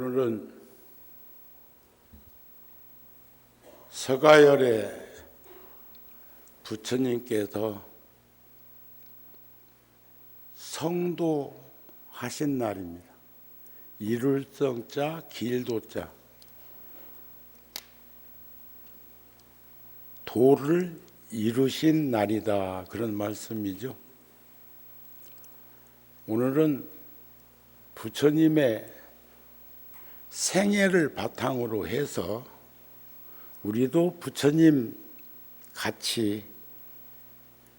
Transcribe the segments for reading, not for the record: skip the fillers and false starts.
오늘은 서가열에 부처님께서 성도하신 날입니다. 이룰 성자, 길도자, 도를 이루신 날이다, 그런 말씀이죠. 오늘은 부처님의 생애를 바탕으로 해서 우리도 부처님 같이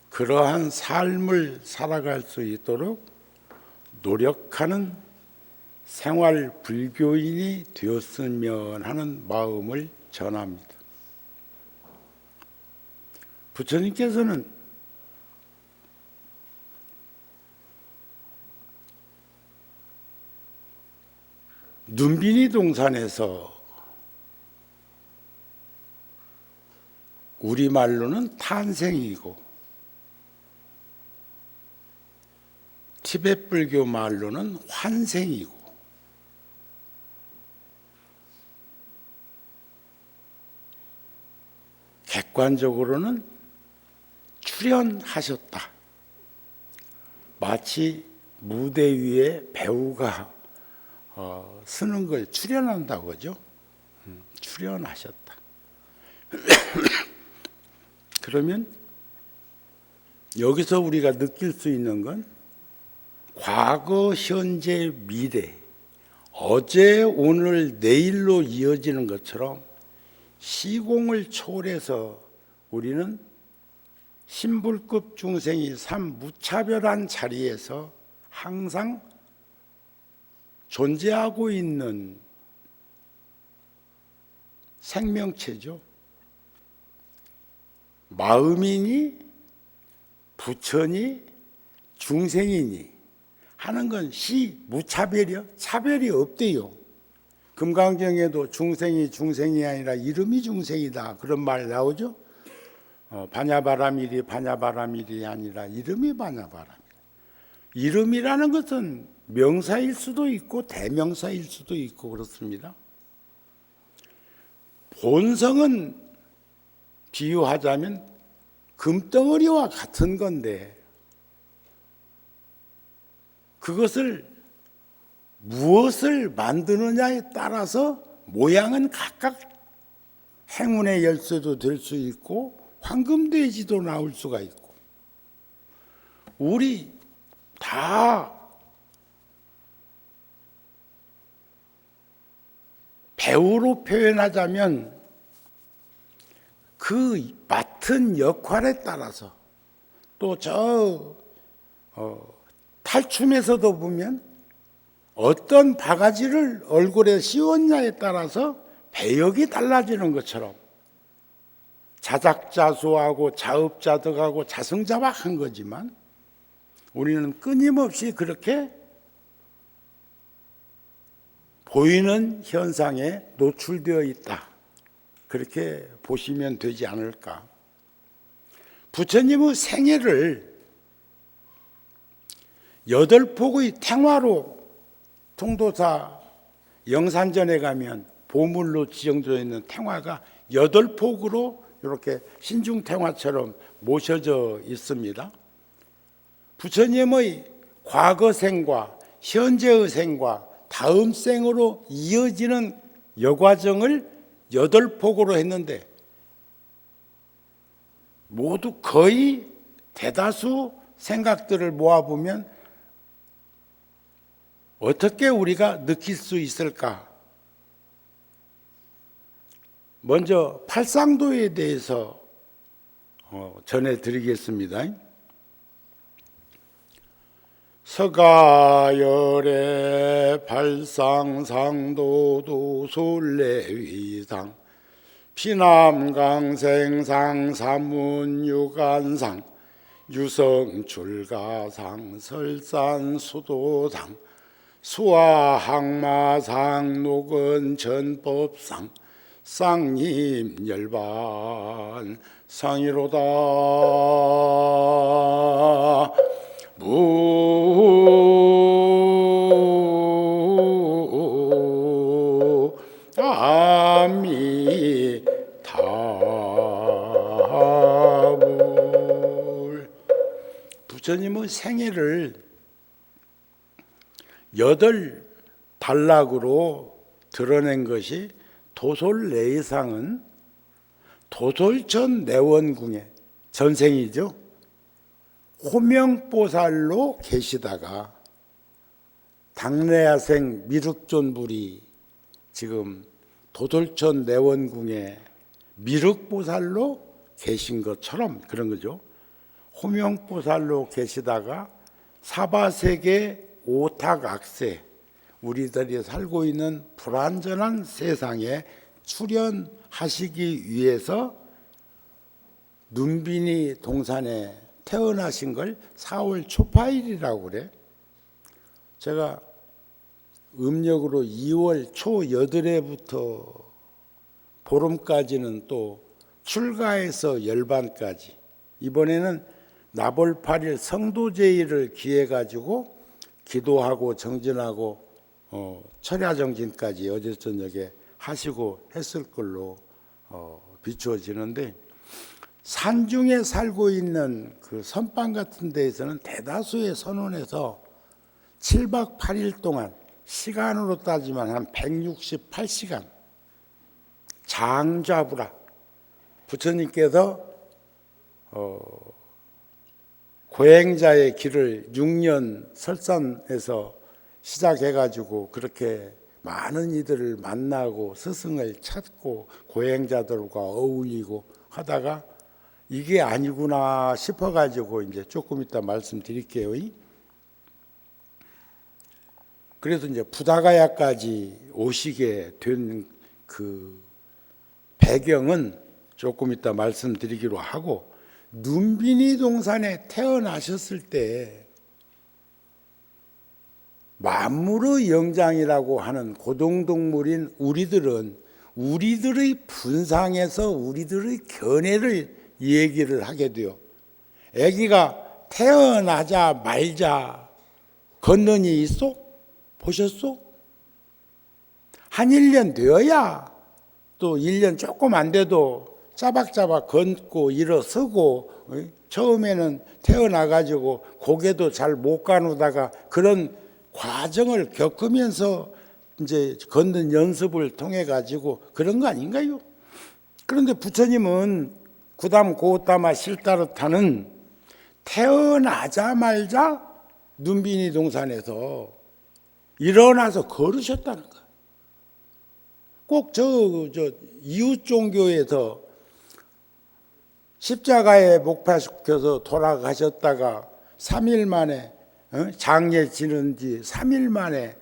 그러한 삶을 살아갈 수 있도록 노력하는 생활 불교인이 되었으면 하는 마음을 전합니다. 부처님께서는 눈빈이 동산에서 우리말로는 탄생이고 티베트 불교 말로는 환생이고 객관적으로는 출연하셨다. 마치 무대 위에 배우가 쓰는 걸 출연한다고 하죠. 출연하셨다. 그러면 여기서 우리가 느낄 수 있는 건 과거, 현재, 미래, 어제, 오늘, 내일로 이어지는 것처럼 시공을 초월해서 우리는 신불급 중생이 삼무차별한 자리에서 항상 존재하고 있는 생명체죠. 마음이니 부처니 중생이니 하는 건 무차별이요. 차별이 없대요. 금강경에도 중생이 중생이 아니라 이름이 중생이다, 그런 말 나오죠. 반야바라밀이 반야바라밀이 아니라 이름이 반야바라밀. 이름이라는 것은 명사일 수도 있고 대명사일 수도 있고 그렇습니다. 본성은 비유하자면 금덩어리와 같은 건데 그것을 무엇을 만드느냐에 따라서 모양은 각각 행운의 열쇠도 될 수 있고 황금돼지도 나올 수가 있고, 우리 다 배우로 표현하자면 그 맡은 역할에 따라서 또 탈춤에서도 보면 어떤 바가지를 얼굴에 씌웠냐에 따라서 배역이 달라지는 것처럼 자작자수하고 자업자득하고 자승자박한 거지만 우리는 끊임없이 그렇게 보이는 현상에 노출되어 있다, 그렇게 보시면 되지 않을까. 부처님의 생애를 8폭의 탱화로, 통도사 영산전에 가면 보물로 지정되어 있는 탱화가 8폭으로 이렇게 신중탱화처럼 모셔져 있습니다. 부처님의 과거 생과 현재의 생과 다음 생으로 이어지는 여과정을 8폭으로 했는데 모두 거의 대다수 생각들을 모아보면 어떻게 우리가 느낄 수 있을까? 먼저 팔상도에 대해서 전해드리겠습니다. 서가열에 발상상도도 솔레위상 피남강생상 사문유관상 유성출가상 설산수도상 수화항마상 녹은전법상 쌍림열반 상이로다. 무 부처님의 생애를 8단락으로 드러낸 것이 도솔내상은 도솔천 내원궁의 전생이죠. 호명보살로 계시다가 당래야생 미륵존불이 지금 도솔천 내원궁에 미륵보살로 계신 것처럼 그런 거죠. 호명보살로 계시다가 사바세계 오탁악세, 우리들이 살고 있는 불완전한 세상에 출현하시기 위해서 눈빈이 동산에 태어나신 걸 4월 초파일이라고 그래. 제가 음력으로 2월 초 8회부터 보름까지는 또 출가해서 열반까지, 이번에는 나벌 8일 성도제일을 기해 가지고 기도하고 정진하고 철야정진까지 어제 저녁에 하시고 했을 걸로 비추어지는데, 산중에 살고 있는 그 선방 같은 데에서는 대다수의 선원에서 7박 8일 동안 시간으로 따지면 한 168시간 장좌부라 부처님께서 고행자의 길을 6년 설산에서 시작해가지고 그렇게 많은 이들을 만나고 스승을 찾고 고행자들과 어울리고 하다가 이게 아니구나 싶어가지고 이제 조금 이따 말씀드릴게요. 그래서 이제 부다가야까지 오시게 된 그 배경은 조금 이따 말씀드리기로 하고, 눈빈이 동산에 태어나셨을 때 만물의 영장이라고 하는 고동동물인 우리들은 우리들의 분상에서 우리들의 견해를 얘기를 하게 돼요. 아기가 태어나자 말자 걷는 이 있어? 보셨어? 한 1년 되어야, 또 1년 조금 안 돼도 짜박짜박 걷고 일어서고, 처음에는 태어나가지고 고개도 잘 못 가누다가 그런 과정을 겪으면서 이제 걷는 연습을 통해 가지고 그런 거 아닌가요? 그런데 부처님은 구담 고따마 실타르타는 태어나자마자 눈빈이 동산에서 일어나서 걸으셨다는 거예요. 꼭 이웃 종교에서 십자가에 못 박혀서 돌아가셨다가 3일 만에 장례 지는 지 3일 만에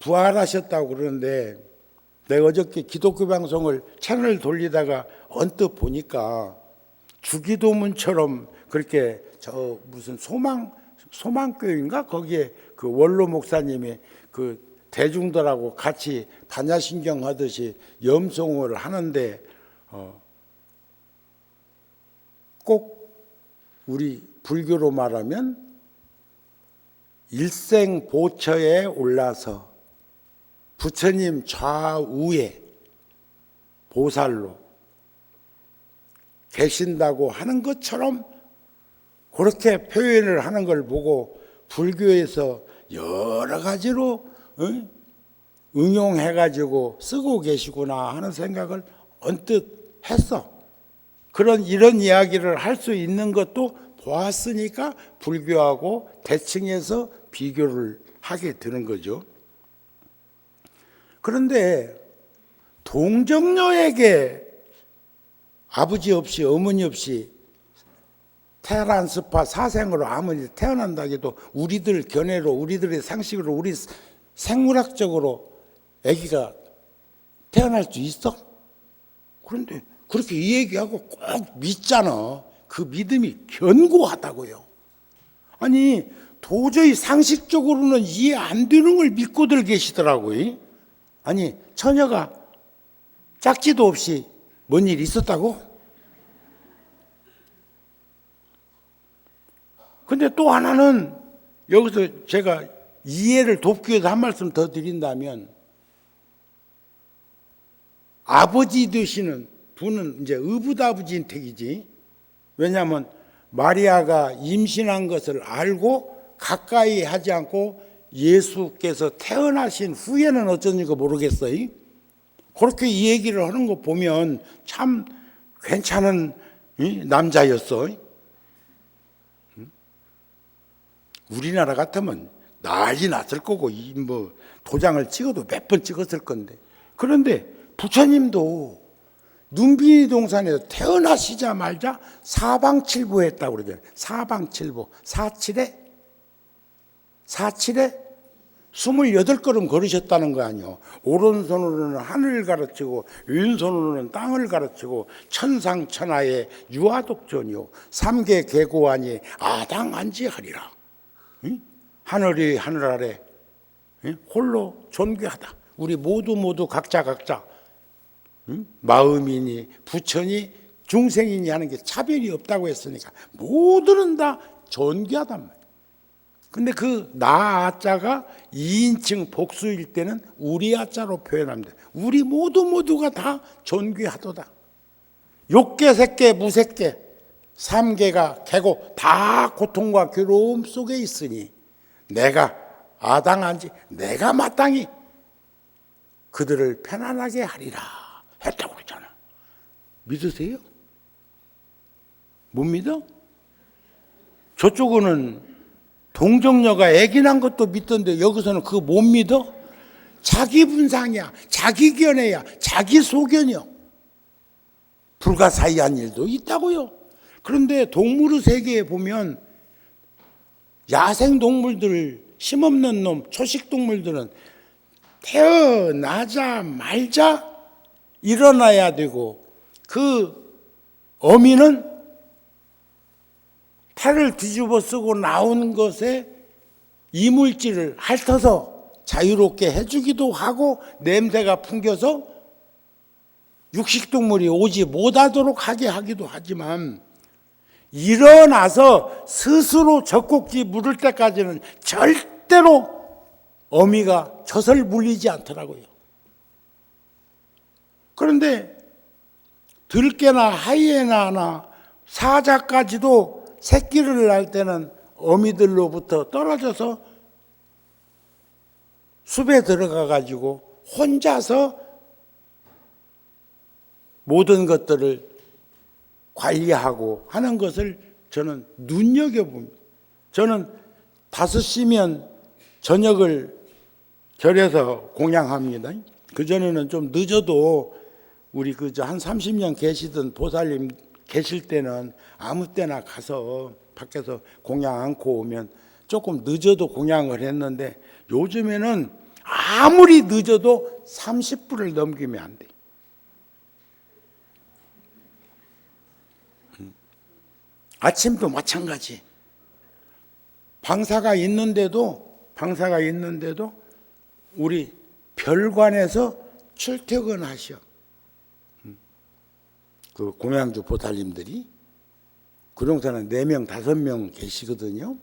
부활하셨다고 그러는데, 내가 어저께 기독교 방송을 채널 돌리다가 언뜻 보니까 주기도문처럼 그렇게 무슨 소망교인가 거기에 그 원로 목사님이 그 대중들하고 같이 반야신경 하듯이 염송을 하는데, 꼭 우리 불교로 말하면 일생보처에 올라서 부처님 좌우에 보살로 계신다고 하는 것처럼 그렇게 표현을 하는 걸 보고 불교에서 여러 가지로 응용해가지고 쓰고 계시구나 하는 생각을 언뜻 했어. 이런 이야기를 할 수 있는 것도 보았으니까 불교하고 대칭해서 비교를 하게 되는 거죠. 그런데 동정녀에게 아버지 없이 어머니 없이 테란스파 사생으로 아무리 태어난다 해도 우리들 견해로, 우리들의 상식으로, 우리 생물학적으로 아기가 태어날 수 있어? 그런데 그렇게 이 얘기하고 꼭 믿잖아. 그 믿음이 견고하다고요. 아니 도저히 상식적으로는 이해 안 되는 걸 믿고들 계시더라고요. 아니 처녀가 짝지도 없이 뭔 일이 있었다고? 근데 또 하나는 여기서 제가 이해를 돕기 위해서 한 말씀 더 드린다면, 아버지 되시는 분은 이제 의붓아버지인 택이지. 왜냐하면 마리아가 임신한 것을 알고 가까이 하지 않고 예수께서 태어나신 후에는 어쩐지가 모르겠어요. 그렇게 이 얘기를 하는 거 보면 참 괜찮은 남자였어. 우리나라 같으면 난리 났을 거고 뭐 도장을 찍어도 몇 번 찍었을 건데, 그런데 부처님도 눈비니 동산에서 태어나시자마자 사방칠보했다고 그러잖아요. 사방칠보, 사칠에 28걸음 걸으셨다는 거 아니요. 오른손으로는 하늘을 가르치고 왼손으로는 땅을 가르치고 천상천하의 유아독존이요 삼계 계고하니 아당안지하리라. 하늘이 하늘 아래 홀로 존귀하다. 우리 모두 각자 마음이니 부처니 중생이니 하는 게 차별이 없다고 했으니까 모두는 다 존귀하단 말이에요. 근데 그 나아자가 2인칭 복수일 때는 우리 아자로 표현합니다. 우리 모두가 다 존귀하도다. 욕계, 색계, 무색계, 삼계가 개고 다 고통과 괴로움 속에 있으니 내가 아당한지 내가 마땅히 그들을 편안하게 하리라 했다고 그랬잖아. 믿으세요? 못 믿어? 저쪽은 동정녀가 애기 난 것도 믿던데 여기서는 그거 못 믿어? 자기 분상이야, 자기 견해야, 자기 소견이야. 불가사의한 일도 있다고요. 그런데 동물의 세계에 보면 야생 동물들, 힘없는 놈, 초식 동물들은 태어나자마자 일어나야 되고, 그 어미는 태를 뒤집어 쓰고 나온 것에 이물질을 핥아서 자유롭게 해주기도 하고 냄새가 풍겨서 육식동물이 오지 못하도록 하게 하기도 하지만, 일어나서 스스로 젖꼭지 물을 때까지는 절대로 어미가 젖을 물리지 않더라고요. 그런데 들깨나 하이에나나 사자까지도 새끼를 낳을 때는 어미들로부터 떨어져서 숲에 들어가 가지고 혼자서 모든 것들을 관리하고 하는 것을 저는 눈여겨봅니다. 저는 5시면 저녁을 절에서 공양합니다. 그전에는 좀 늦어도 우리 한 30년 계시던 보살님 계실 때는 아무 때나 가서 밖에서 공양 안고 오면 조금 늦어도 공양을 했는데, 요즘에는 아무리 늦어도 30분을 넘기면 안 돼. 아침도 마찬가지. 방사가 있는데도 우리 별관에서 출퇴근하셔. 그 공양주 보살님들이 구룡산은 4명, 5명 계시거든요.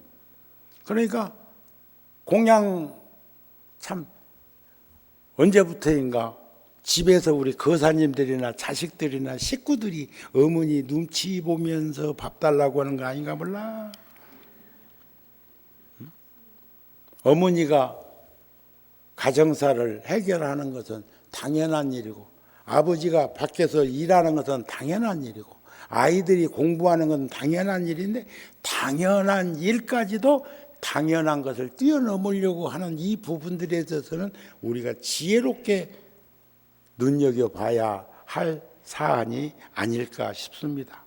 그러니까 공양 참 언제부터인가 집에서 우리 거사님들이나 자식들이나 식구들이 어머니 눈치 보면서 밥 달라고 하는 거 아닌가 몰라. 어머니가 가정사를 해결하는 것은 당연한 일이고, 아버지가 밖에서 일하는 것은 당연한 일이고, 아이들이 공부하는 건 당연한 일인데, 당연한 일까지도 당연한 것을 뛰어넘으려고 하는 이 부분들에 대해서는 우리가 지혜롭게 눈여겨봐야 할 사안이 아닐까 싶습니다.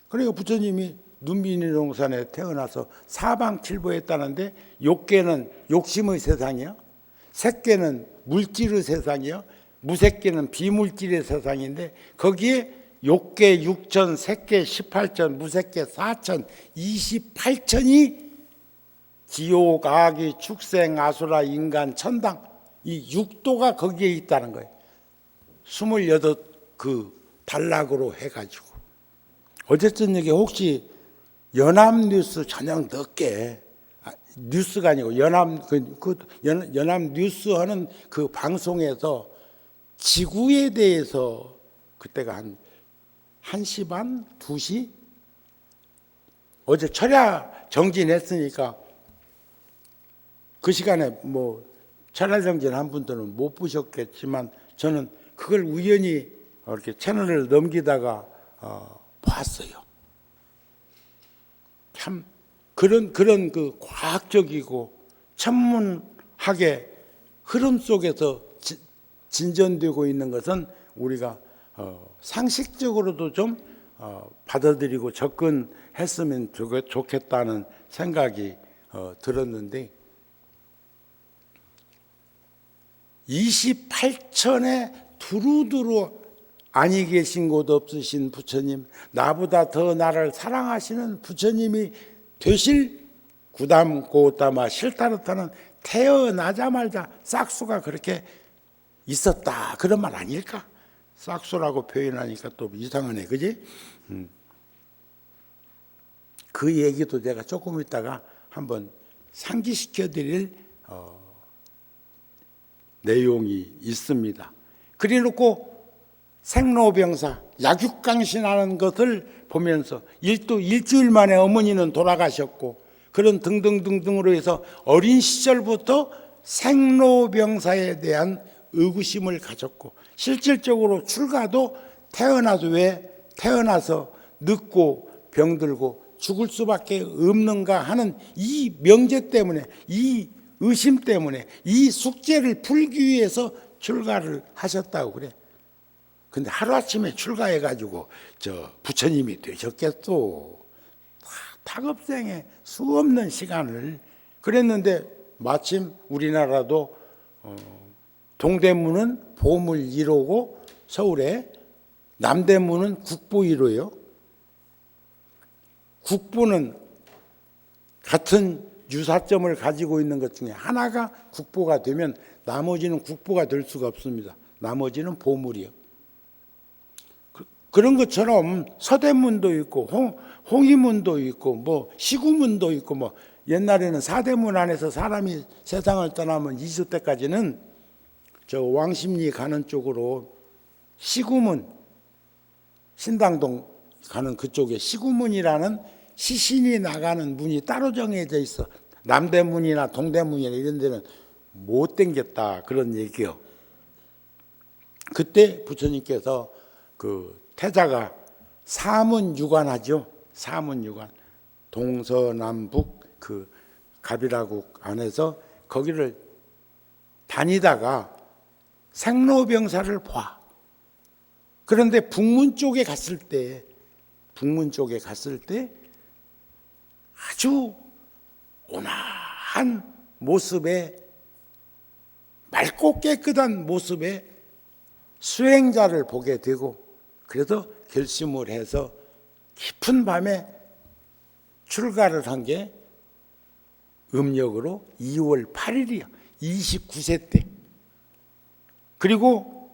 그러니까 부처님이 눈비니 동산에 태어나서 사방칠보했다는데, 욕계는 욕심의 세상이요, 색계는 물질의 세상이요, 무색계는 비물질의 세상인데, 거기에 욕계 6천, 색계 18천, 무색계 4천, 28천이 지옥, 악이, 축생, 아수라, 인간, 천당, 이 6도가 거기에 있다는 거예요. 28 그 단락으로 해가지고. 어제 저녁에 혹시 연합뉴스 저녁 늦게, 뉴스가 아니고 연합뉴스 하는 그 방송에서 지구에 대해서, 그때가 한 1시 반, 2시 어제 철야 정진했으니까 그 시간에 뭐 철야 정진 한 분들은 못 보셨겠지만 저는 그걸 우연히 이렇게 채널을 넘기다가 봤어요. 참 그런 그 과학적이고 천문학의 흐름 속에서 진전되고 있는 것은 우리가 상식적으로도 좀 받아들이고 접근했으면 좋겠다는 생각이 들었는데 28천에 두루두루 아니 계신 곳 없으신 부처님, 나보다 더 나를 사랑하시는 부처님이 되실 구담 고다마 실타르타는 태어나자마자 싹수가 그렇게 있었다 그런 말 아닐까? 싹수라고 표현하니까 또 이상하네, 그지? 그 얘기도 제가 조금 있다가 한번 상기시켜 드릴 내용이 있습니다. 그래놓고 생로병사 약육강신하는 것을 보면서 일주일 만에 어머니는 돌아가셨고 그런 등등등등으로 해서 어린 시절부터 생로병사에 대한 의구심을 가졌고 실질적으로 출가도 태어나서 늙고 병들고 죽을 수밖에 없는가 하는 이 명제 때문에 이 의심 때문에 이 숙제를 풀기 위해서 출가를 하셨다고 그래. 근데 하루아침에 출가해가지고 부처님이 되셨겠소. 타급생에 수없는 시간을 그랬는데 마침 우리나라도 동대문은 보물 1호고 서울에 남대문은 국보 1호요. 국보는 같은 유사점을 가지고 있는 것 중에 하나가 국보가 되면 나머지는 국보가 될 수가 없습니다. 나머지는 보물이요. 그런 것처럼 서대문도 있고 홍의문도 있고 뭐 시구문도 있고 뭐 옛날에는 사대문 안에서 사람이 세상을 떠나면 20대까지는 저 왕십리 가는 쪽으로 시구문 신당동 가는 그쪽에 시구문이라는 시신이 나가는 문이 따로 정해져 있어. 남대문이나 동대문이나 이런 데는 못 댕겼다 그런 얘기요. 그때 부처님께서 그 태자가 사문유관하죠. 사문유관 동서남북 그 갑이라국 안에서 거기를 다니다가 생로병사를 봐. 그런데 북문 쪽에 갔을 때 아주 온화한 모습에 맑고 깨끗한 모습의 수행자를 보게 되고 그래서 결심을 해서 깊은 밤에 출가를 한 게 음력으로 2월 8일이야. 29세 때. 그리고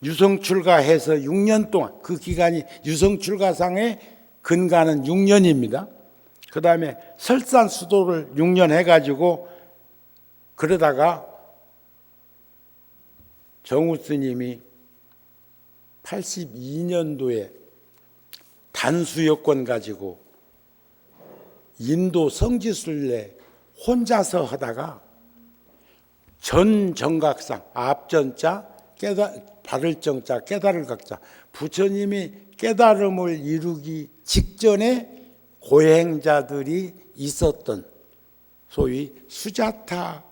유성출가해서 6년 동안 그 기간이 유성출가상의 근간은 6년입니다. 그 다음에 설산수도를 6년 해가지고 그러다가 정우 스님이 82년도에 단수여권 가지고 인도 성지순례 혼자서 하다가 전정각상 앞전자 바를 정자 깨달을 각자 부처님이 깨달음을 이루기 직전에 고행자들이 있었던 소위 수자타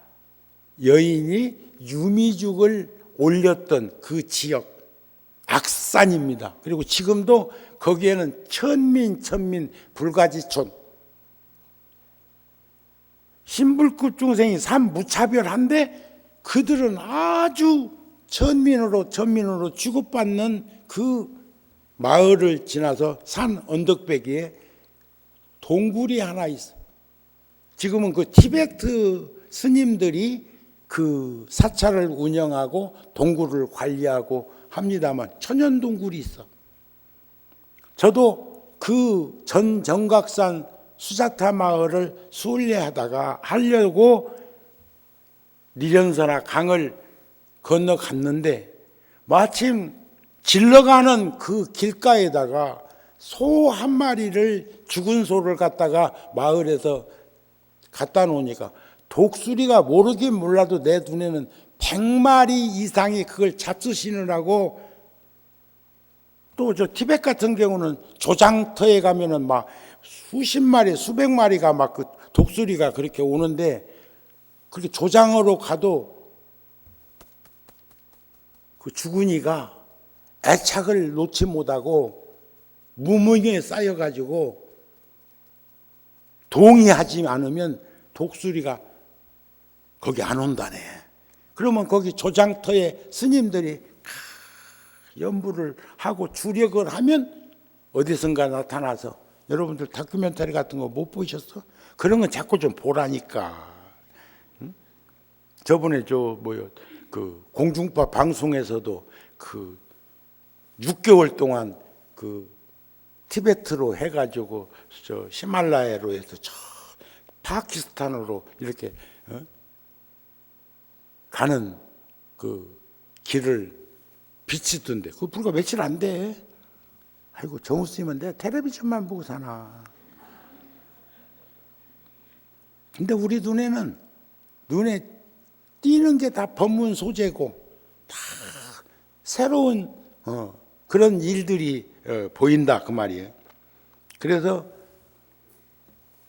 여인이 유미죽을 올렸던 그 지역 악산입니다. 그리고 지금도 거기에는 천민 불가지촌 신불급 중생이 삼무차별한데 그들은 아주 천민으로 취급받는 그 마을을 지나서 산 언덕배기에 동굴이 하나 있어. 지금은 그 티베트 스님들이 그 사찰을 운영하고 동굴을 관리하고 합니다만 천연 동굴이 있어. 저도 그 전정각산 수자타 마을을 하려고 리련사나 강을 건너갔는데 마침 질러가는 그 길가에다가 소 한 마리를 죽은 소를 갖다가 마을에서 갖다 놓으니까 독수리가 모르긴 몰라도 내 눈에는 100마리 이상이 그걸 잡수시느라고 또 저 티베트 같은 경우는 조장터에 가면은 막 수십 마리, 수백 마리가 막 그 독수리가 그렇게 오는데 그렇게 조장으로 가도 그 주군이가 애착을 놓지 못하고 무명에 쌓여가지고 동의하지 않으면 독수리가 거기 안 온다네. 그러면 거기 조장터에 스님들이 연부를 하고 주력을 하면 어디선가 나타나서 여러분들 다큐멘터리 같은 거 못 보셨어? 그런 건 자꾸 좀 보라니까. 응? 저번에 그 공중파 방송에서도 그 6개월 동안 그 티베트로 해가지고 저 히말라야로 해서 저 파키스탄으로 이렇게 가는 그 길을 비치던데 그 불과 며칠 안 돼. 아이고 정우 스님은 내가 텔레비전만 보고 사나. 근데 우리 눈에 띄는 게 다 법문 소재고 다 새로운 그런 일들이 보인다 그 말이에요. 그래서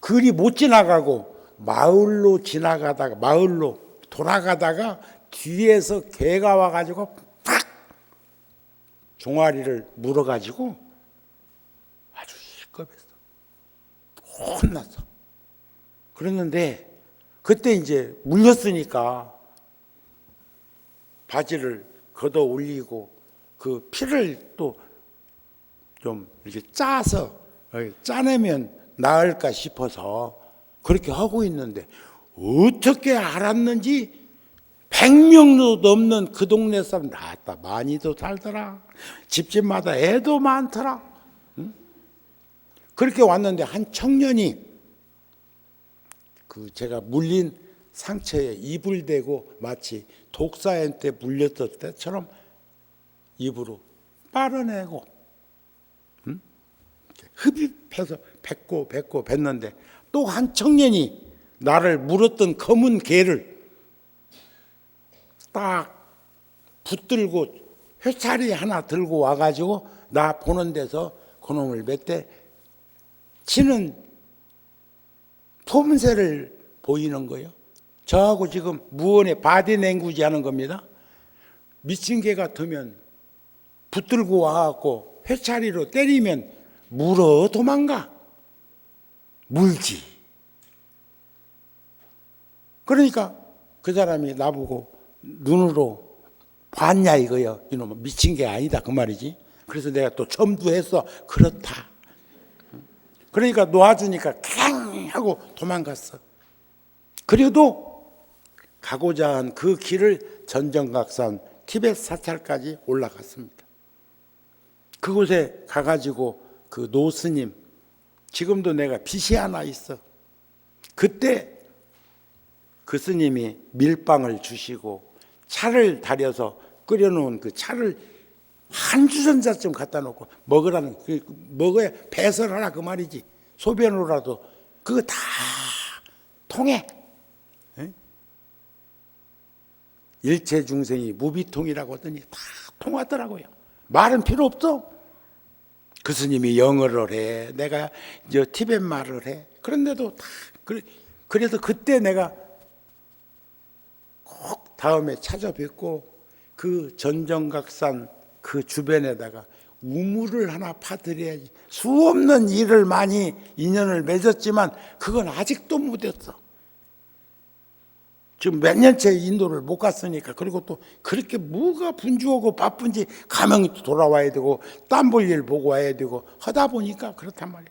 글이 못 지나가고 마을로 돌아가다가 뒤에서 개가 와가지고 팍 종아리를 물어가지고 아주 시겁했어. 혼났어. 그랬는데 그때 이제 물렸으니까 바지를 걷어 올리고 그 피를 또 좀 이렇게 짜내면 나을까 싶어서 그렇게 하고 있는데 어떻게 알았는지 100명도 넘는 그 동네 사람 나왔다. 많이도 살더라. 집집마다 애도 많더라. 응? 그렇게 왔는데 한 청년이 그 제가 물린 상처에 입을 대고 마치 독사한테 물렸을 때처럼 입으로 빨아내고 흡입해서 뱉고 뱉는데 또 한 청년이 나를 물었던 검은 개를 딱 붙들고 회차리 하나 들고 와가지고 나 보는 데서 그놈을 몇 대 치는 폼새를 보이는 거예요. 저하고 지금 무언에 바디랭귀지 하는 겁니다. 미친 개 같으면 붙들고 와갖고 회차리로 때리면 물어 도망가. 물지. 그러니까 그 사람이 나보고 눈으로 봤냐 이거요. 이놈은 미친 게 아니다 그 말이지. 그래서 내가 또 첨부해서 그렇다. 그러니까 놓아주니까 캥 하고 도망갔어. 그래도 가고자 한 그 길을 전정각산 티베트 사찰까지 올라갔습니다. 그곳에 가가지고 그 노스님, 지금도 내가 빚이 하나 있어. 그때 그 스님이 밀빵을 주시고 차를 다려서 끓여놓은 그 차를 한 주전자쯤 갖다 놓고 먹으라는, 먹어야 배설하라 그 말이지. 소변으로라도 그거 다 통해. 일체 중생이 무비통이라고 하더니 다 통하더라고요. 말은 필요 없어. 그 스님이 영어를 해, 내가 저 티벳 말을 해. 그런데도 다 그래서 그때 내가 꼭 다음에 찾아뵙고 그 전정각산 그 주변에다가 우물을 하나 파드려야지. 수없는 일을 많이 인연을 맺었지만 그건 아직도 못했어. 지금 몇 년째 인도를 못 갔으니까. 그리고 또 그렇게 뭐가 분주하고 바쁜지 가면 또 돌아와야 되고 땀 볼 일 보고 와야 되고 하다 보니까 그렇단 말이야.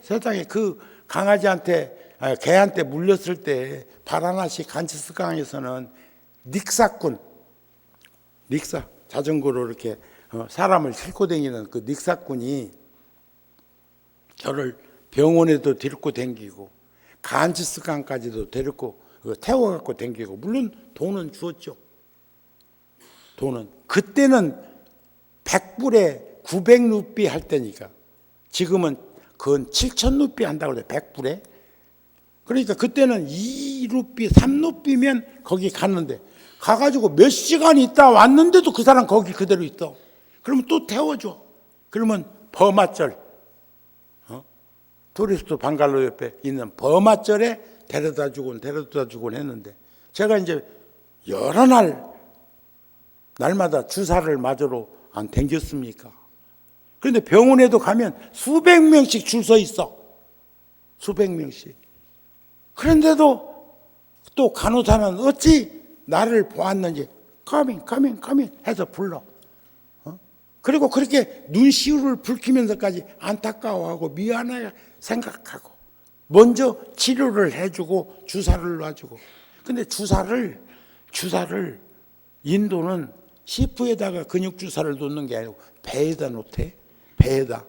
세상에 그 강아지한테 개한테 물렸을 때 바라나시 간치스강에서는 닉사 자전거로 이렇게 사람을 싣고 다니는 그 닉사꾼이 저를 병원에도 데리고 다니고 간치스강까지도 데리고 태워갖고 댕기고, 물론 돈은 주었죠. 돈은 그때는 100불에 900루피 할 때니까 지금은 그건 7,000루피 한다고 그래. 100불에. 그러니까 그때는 2루피, 3루피면 거기 갔는데 가가지고 몇 시간 있다 왔는데도 그 사람 거기 그대로 있어. 그러면 또 태워줘. 그러면 버마절, 투리스트 방갈로 옆에 있는 버마절에 데려다 주곤 했는데 제가 이제 여러 날마다 주사를 맞으러 안 댕겼습니까? 그런데 병원에도 가면 수백 명씩 줄 서 있어. 수백 명씩. 그런데도 또 간호사는 어찌 나를 보았는지 come in 해서 불러. 그리고 그렇게 눈시울을 붉히면서까지 안타까워하고 미안해 생각하고 먼저 치료를 해주고 주사를 놔주고. 근데 주사를 인도는 시프에다가 근육 주사를 놓는 게 아니고 배에다 놓대. 배에다.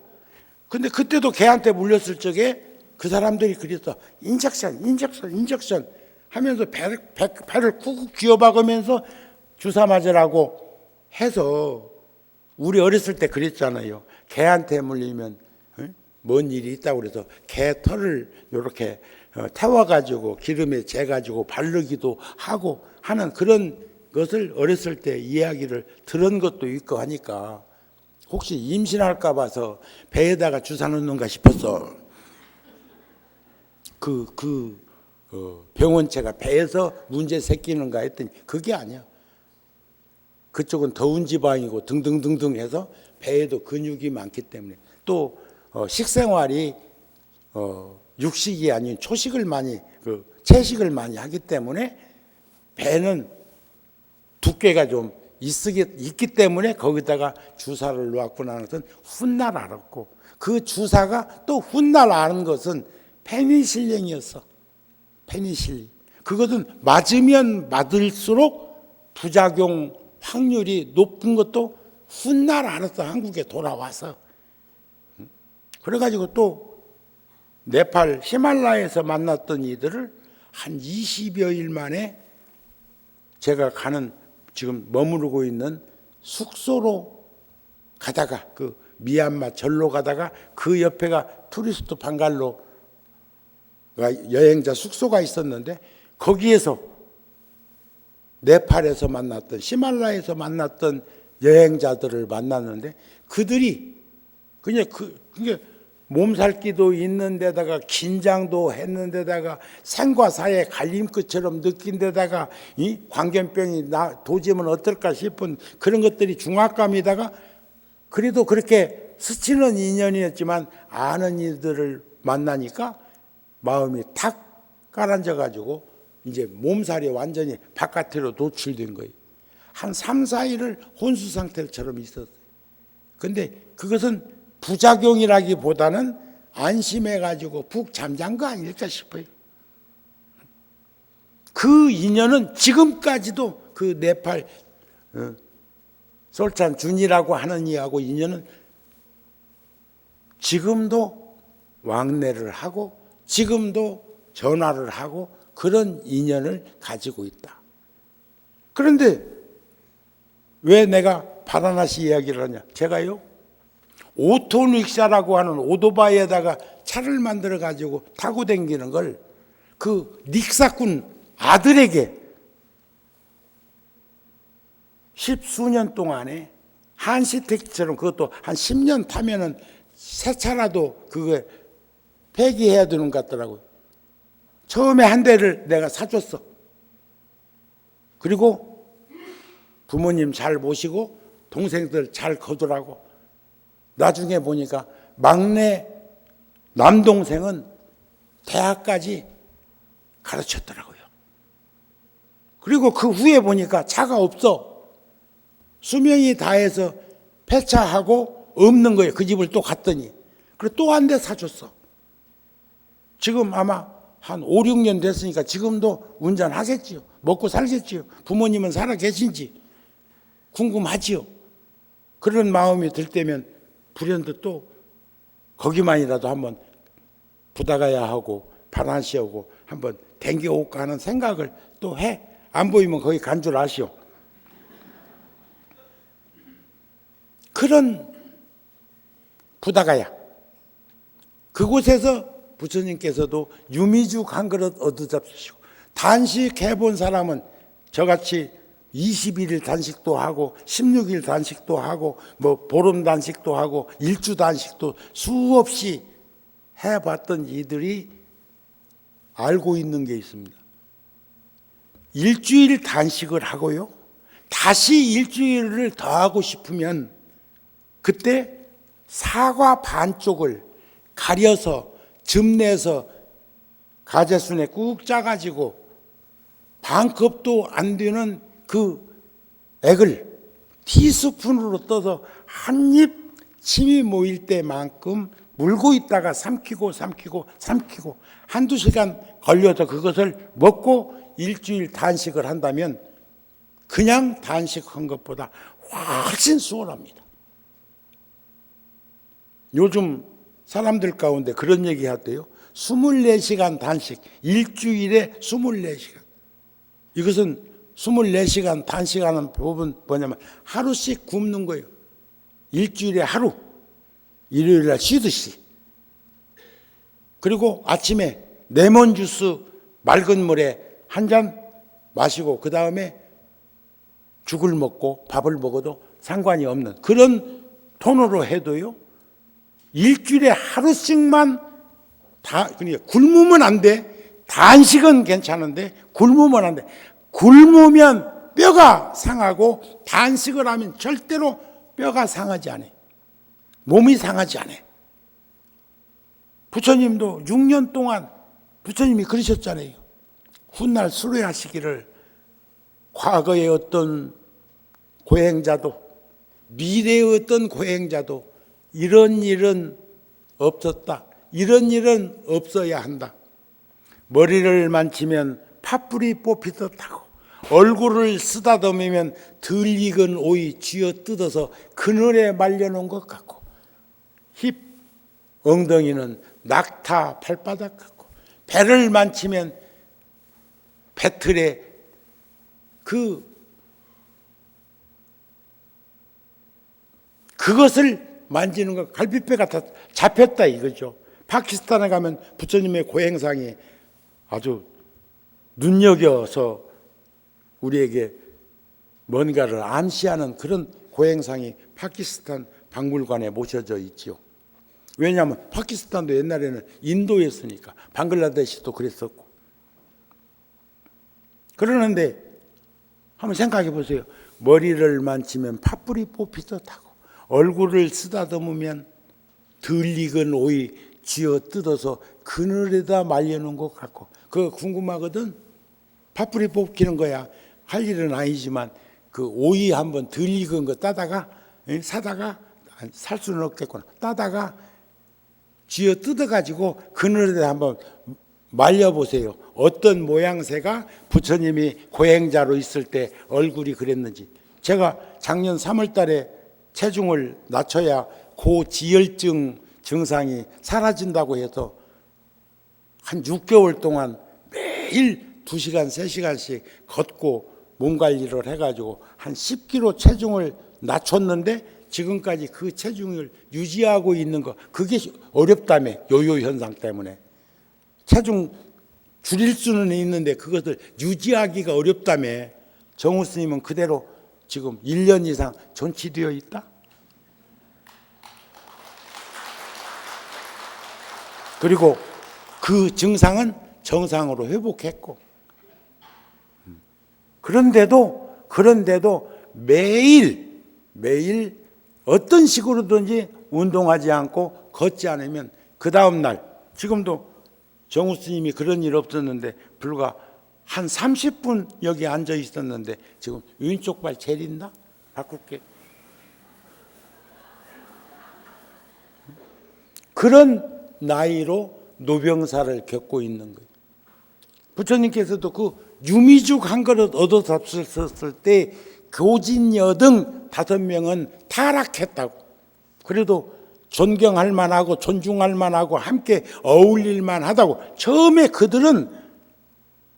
근데 그때도 걔한테 물렸을 적에 그 사람들이 그랬어. 인젝션 하면서 배를 쿡쿡 쥐어박으면서 주사 맞으라고 해서 우리 어렸을 때 그랬잖아요. 개한테 물리면 뭔 일이 있다고 그래서 개 털을 이렇게 태워가지고 기름에 재가지고 바르기도 하고 하는 그런 것을 어렸을 때 이야기를 들은 것도 있고 하니까 혹시 임신할까 봐서 배에다가 주사 놓는가 싶었어. 병원체가 배에서 문제 생기는가 했더니 그게 아니야. 그쪽은 더운 지방이고 등등등등 해서 배에도 근육이 많기 때문에 또 식생활이 육식이 아닌 초식을 많이 채식을 많이 하기 때문에 배는 두께가 좀 있기 때문에 거기다가 주사를 놓았고 나는 것은 훗날 알았고 그 주사가 또 훗날 아는 것은 페니실린이었어. 페니실린. 그것은 맞으면 맞을수록 부작용 확률이 높은 것도 훗날 알았어. 한국에 돌아와서. 그래가지고 또 네팔 히말라야에서 만났던 이들을 한 20여일 만에 제가 지금 머무르고 있는 숙소로 가다가 그 미얀마 절로 가다가 그 옆에가 투리스트 방갈로 여행자 숙소가 있었는데 거기에서 네팔에서 만났던 히말라야에서 만났던 여행자들을 만났는데 그들이 그냥 몸살기도 있는 데다가 긴장도 했는 데다가 생과 사의 갈림끝처럼 느낀 데다가 이 광견병이 도지면 어떨까 싶은 그런 것들이 중압감이다가 그래도 그렇게 스치는 인연이었지만 아는 이들을 만나니까 마음이 탁 가라앉아 가지고 이제 몸살이 완전히 바깥으로 노출된 거예요. 한 3, 4일을 혼수 상태처럼 있었어요. 근데 그것은 부작용이라기보다는 안심해가지고 푹 잠잔 거 아닐까 싶어요. 그 인연은 지금까지도 그 네팔 솔찬 준이라고 하는 이하고 인연은 지금도 왕래를 하고 지금도 전화를 하고 그런 인연을 가지고 있다. 그런데 왜 내가 바라나시 이야기를 하냐? 제가요 오토릭샤라고 하는 오토바이에다가 차를 만들어 가지고 타고 다니는 걸 그 닉사꾼 아들에게 10수년 동안에 한시택처럼 그것도 한 10년 타면은 새 차라도 그거 폐기해야 되는 것 같더라고요. 처음에 한 대를 내가 사줬어. 그리고 부모님 잘 모시고 동생들 잘 거두라고. 나중에 보니까 막내 남동생은 대학까지 가르쳤더라고요. 그리고 그 후에 보니까 차가 없어. 수명이 다해서 폐차하고 없는 거예요. 그 집을 또 갔더니. 그리고 또 한 대 사줬어. 지금 아마 한 5, 6년 됐으니까 지금도 운전하겠지요. 먹고 살겠지요. 부모님은 살아 계신지 궁금하지요. 그런 마음이 들 때면 불현듯 또 거기만이라도 한번 부다가야 하고 바란시하고 한번 댕겨올까 하는 생각을 또 해. 안 보이면 거기 간 줄 아시오. 그런 부다가야. 그곳에서 부처님께서도 유미죽 한 그릇 얻어잡수시고, 단식 해본 사람은 저같이 21일 단식도 하고 16일 단식도 하고 뭐 보름 단식도 하고 일주 단식도 수없이 해봤던 이들이 알고 있는 게 있습니다. 일주일 단식을 하고요, 다시 일주일을 더 하고 싶으면 그때 사과 반쪽을 가려서 즙 내서 가재순에 꾹 짜가지고 반컵도 안 되는 그 액을 티스푼으로 떠서 한 입 침이 모일 때만큼 물고 있다가 삼키고 한두 시간 걸려서 그것을 먹고 일주일 단식을 한다면 그냥 단식한 것보다 훨씬 수월합니다. 요즘 사람들 가운데 그런 얘기 하대요. 24시간 단식, 일주일에 24시간. 이것은 24시간 단식하는 법은 뭐냐면 하루씩 굶는 거예요. 일주일에 하루, 일요일날 쉬듯이. 그리고 아침에 레몬 주스 맑은 물에 한 잔 마시고 그 다음에 죽을 먹고 밥을 먹어도 상관이 없는 그런 톤으로 해도요, 일주일에 하루씩만 그러니까 굶으면 안 돼. 단식은 괜찮은데 굶으면 안 돼. 굶으면 뼈가 상하고 단식을 하면 절대로 뼈가 상하지 않아요. 몸이 상하지 않아요. 부처님도 6년 동안 부처님이 그러셨잖아요. 훗날 수료하시기를 과거의 어떤 고행자도 미래의 어떤 고행자도 이런 일은 없었다. 이런 일은 없어야 한다. 머리를 만지면 팥불이 뽑히듯하고 얼굴을 쓰다듬으면 덜 익은 오이 쥐어 뜯어서 그늘에 말려놓은 것 같고 힙 엉덩이는 낙타 발바닥 같고 배를 만지면 배틀에 그것을 만지는 거 갈비뼈가 다 잡혔다 이거죠. 파키스탄에 가면 부처님의 고행상이 아주 눈여겨서 우리에게 뭔가를 암시하는 그런 고행상이 파키스탄 박물관에 모셔져 있죠. 왜냐하면 파키스탄도 옛날에는 인도였으니까, 방글라데시도 그랬었고. 그러는데 한번 생각해 보세요. 머리를 만지면 팥불이 뽑히듯하고 얼굴을 쓰다듬으면 덜 익은 오이 쥐어 뜯어서 그늘에다 말려놓은 것 같고. 그거 궁금하거든. 팥불이 뽑히는 거야. 할 일은 아니지만 그 오이 한번 덜 익은 거 따다가 사다가 살 수는 없겠구나. 따다가 쥐어 뜯어가지고 그늘에다 한번 말려보세요. 어떤 모양새가 부처님이 고행자로 있을 때 얼굴이 그랬는지. 제가 작년 3월 달에 체중을 낮춰야 고지혈증 증상이 사라진다고 해서 한 6개월 동안 매일 2시간, 3시간씩 걷고 몸 관리를 해가지고 한 10kg 체중을 낮췄는데 지금까지 그 체중을 유지하고 있는 거, 그게 어렵다며. 요요 현상 때문에 체중 줄일 수는 있는데 그것을 유지하기가 어렵다며. 정우 스님은 그대로 지금 1년 이상 전치되어 있다. 그리고 그 증상은 정상으로 회복했고. 그런데도 매일 어떤 식으로든지 운동하지 않고 걷지 않으면 그 다음 날, 지금도 정우 스님이 그런 일 없었는데 불과 한 30분 여기 앉아 있었는데 지금 왼쪽 발 제린다? 바꿀게. 그런 나이로 노병사를 겪고 있는 거예요. 부처님께서도 그 유미죽 한 그릇 얻어 잡수셨을 때 교진여등 5명은 타락했다고. 그래도 존경할 만하고 존중할 만하고 함께 어울릴 만하다고. 처음에 그들은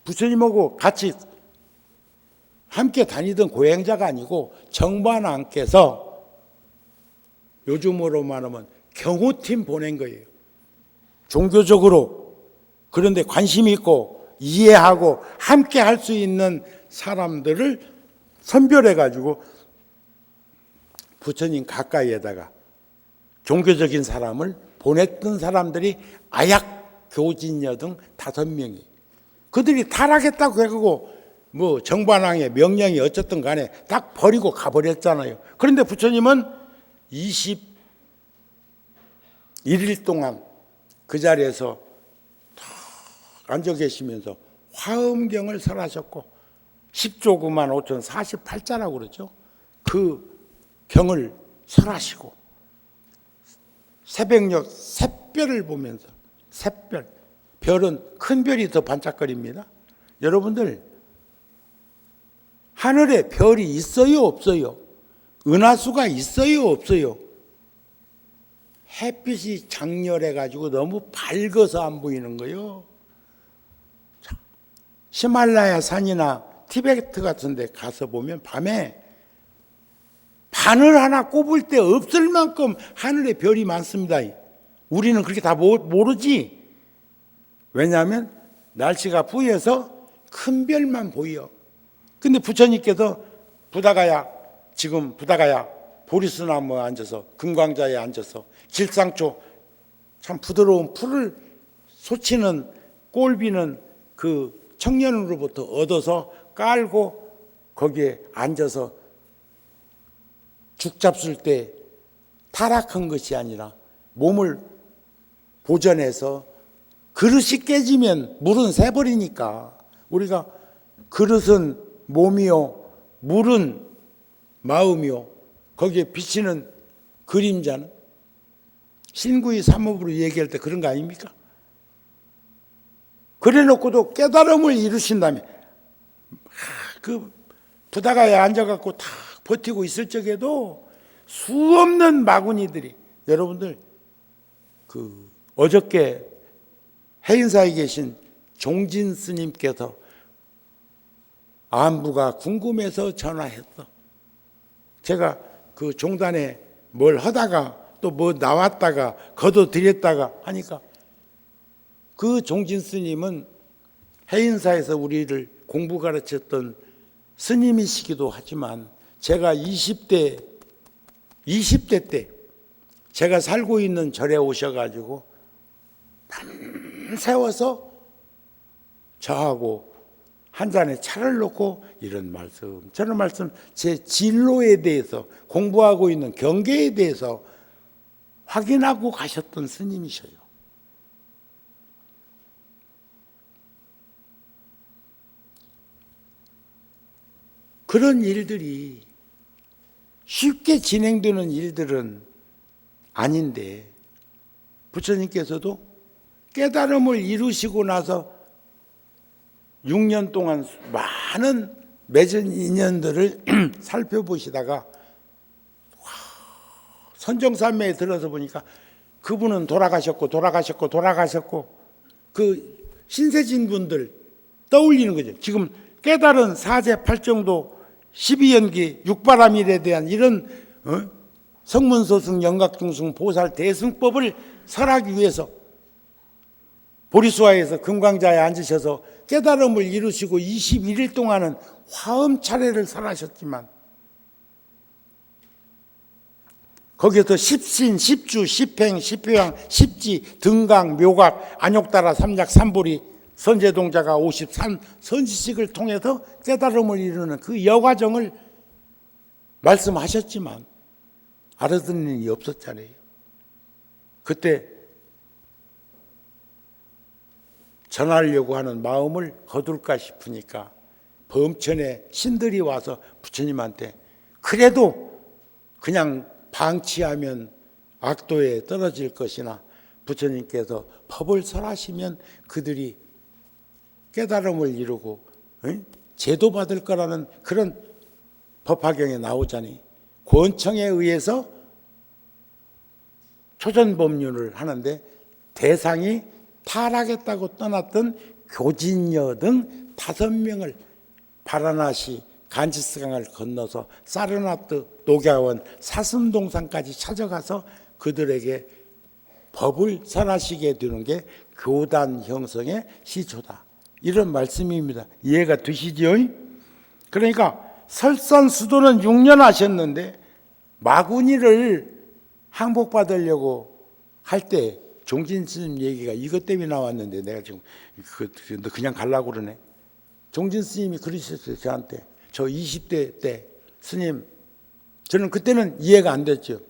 부처님하고 같이 함께 다니던 고행자가 아니고 정반왕께서 요즘으로 말하면 경호팀 보낸 거예요. 종교적으로 그런데 관심 있고 이해하고 함께 할 수 있는 사람들을 선별해 가지고 부처님 가까이에다가 종교적인 사람을 보냈던 사람들이 아약 교진녀 등 5명이, 그들이 타락했다고 해가지고 뭐 정반왕의 명령이 어쨌든 간에 딱 버리고 가버렸잖아요. 그런데 부처님은 21일 동안 그 자리에서 탁 앉아 계시면서 화엄경을 설하셨고 10조 9만 5천 48자라고 그러죠. 그 경을 설하시고 새벽녘 샛별을 보면서, 샛별, 별은 큰 별이 더 반짝거립니다. 여러분들 하늘에 별이 있어요 없어요? 은하수가 있어요 없어요? 햇빛이 장렬해 가지고 너무 밝아서 안 보이는 거예요. 히말라야 산이나 티베트 같은 데 가서 보면 밤에 바늘 하나 꼽을 데 없을 만큼 하늘에 별이 많습니다. 우리는 그렇게 다 모르지. 왜냐하면 날씨가 부여서 큰 별만 보여. 근데 부처님께서 지금 부다가야 보리수나무에 앉아서 금광자에 앉아서 길상초 참 부드러운 풀을 솟치는 꼴비는 그 청년으로부터 얻어서 깔고 거기에 앉아서 죽 잡술 때 타락한 것이 아니라 몸을 보존해서, 그릇이 깨지면 물은 새버리니까 우리가 그릇은 몸이요 물은 마음이요, 거기에 비치는 그림자는 신구이 삼업으로 얘기할 때 그런 거 아닙니까? 그래 놓고도 깨달음을 이루신다면 그 부다가에 앉아갖고 다 버티고 있을 적에도 수없는 마구니들이, 여러분들 그 어저께 해인사에 계신 종진 스님께서 안부가 궁금해서 전화했어. 제가 그 종단에 뭘 하다가 또 뭐 나왔다가 거둬들였다가 하니까 그 종진 스님은 해인사에서 우리를 공부 가르쳤던 스님이시기도 하지만 제가 20대 때 제가 살고 있는 절에 오셔가지고 밤새워서 저하고 한 잔에 차를 놓고 이런 말씀 저런 말씀, 제 진로에 대해서 공부하고 있는 경계에 대해서 확인하고 가셨던 스님이셔요. 그런 일들이 쉽게 진행되는 일들은 아닌데 부처님께서도 깨달음을 이루시고 나서 6년 동안 많은 맺은 인연들을 살펴보시다가 선정산매에 들어서 보니까 그분은 돌아가셨고 그 신세진 분들 떠올리는 거죠. 지금 깨달은 사제 팔정도 12연기 육바라밀에 대한 이런 성문소승 영각중승 보살 대승법을 설하기 위해서 보리수화에서 금광자에 앉으셔서 깨달음을 이루시고 21일 동안은 화엄 차례를 설하셨지만 거기에서 십신, 십주, 십행, 십효양, 십지, 등강, 묘각, 안욕따라, 삼약, 삼보리, 선제동자가 53 선지식을 통해서 깨달음을 이루는 그 여과정을 말씀하셨지만 알아듣는 일이 없었잖아요. 그때 전하려고 하는 마음을 거둘까 싶으니까 범천에 신들이 와서 부처님한테 그래도 그냥 방치하면 악도에 떨어질 것이나 부처님께서 법을 설하시면 그들이 깨달음을 이루고 제도 받을 거라는 그런 법화경에 나오잖아요. 권청에 의해서 초전법륜을 하는데 대상이 타락했다고 떠났던 교진녀 등 5명을 바라나시 간지스강을 건너서 사르나트, 녹야원, 사슴동산까지 찾아가서 그들에게 법을 설하시게 되는 게 교단 형성의 시초다. 이런 말씀입니다. 이해가 되시지요? 그러니까 설산수도는 6년 하셨는데 마구니를 항복받으려고 할 때 종진 스님 얘기가 이것 때문에 나왔는데 내가 지금 너 그냥 가려고 그러네. 종진 스님이 그러셨어요. 저한테. 저 20대 때 스님, 저는 그때는 이해가 안 됐죠.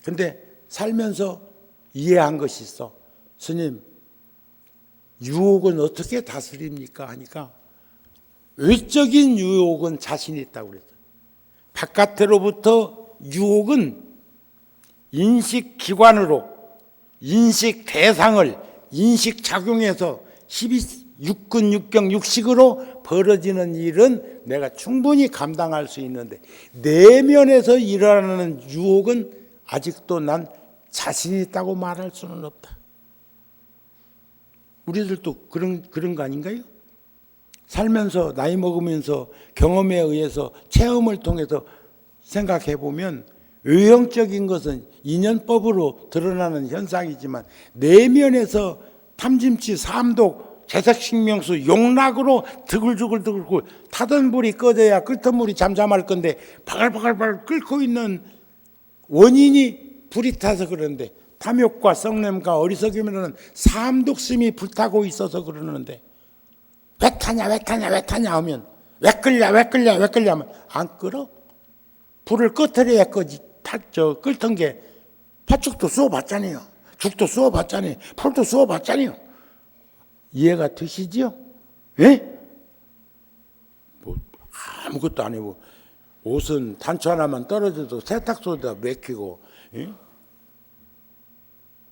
근데 살면서 이해한 것이 있어. 스님, 유혹은 어떻게 다스립니까? 하니까 외적인 유혹은 자신 있다고 그랬어요. 바깥으로부터 유혹은 인식기관으로 인식 대상을 인식작용해서 12육근 육경 육식으로 벌어지는 일은 내가 충분히 감당할 수 있는데 내면에서 일어나는 유혹은 아직도 난 자신 있다고 말할 수는 없다. 우리들도 그런 거 아닌가요? 살면서 나이 먹으면서 경험에 의해서 체험을 통해서 생각해 보면 외형적인 것은 인연법으로 드러나는 현상이지만 내면에서 탐짐치, 삼독, 재색식명수, 용락으로 드글드글 타던 불이 꺼져야 끓던 물이 잠잠할 건데 바글바글 끓고 있는 원인이 불이 타서 그러는데 탐욕과 썩냄과 어리석이면은 삼독심이 불타고 있어서 그러는데 왜 타냐 하면 왜 끌냐 하면 안 끌어? 불을 꺼트려야 끄지. 끓던 게 팥죽도 쏘봤잖아요. 죽도 쏘봤잖아요. 풀도 쏘봤잖아요. 이해가 되시죠? 예? 뭐 아무것도 아니고 옷은 단추 하나만 떨어져도 세탁소에다 맡기고, 예?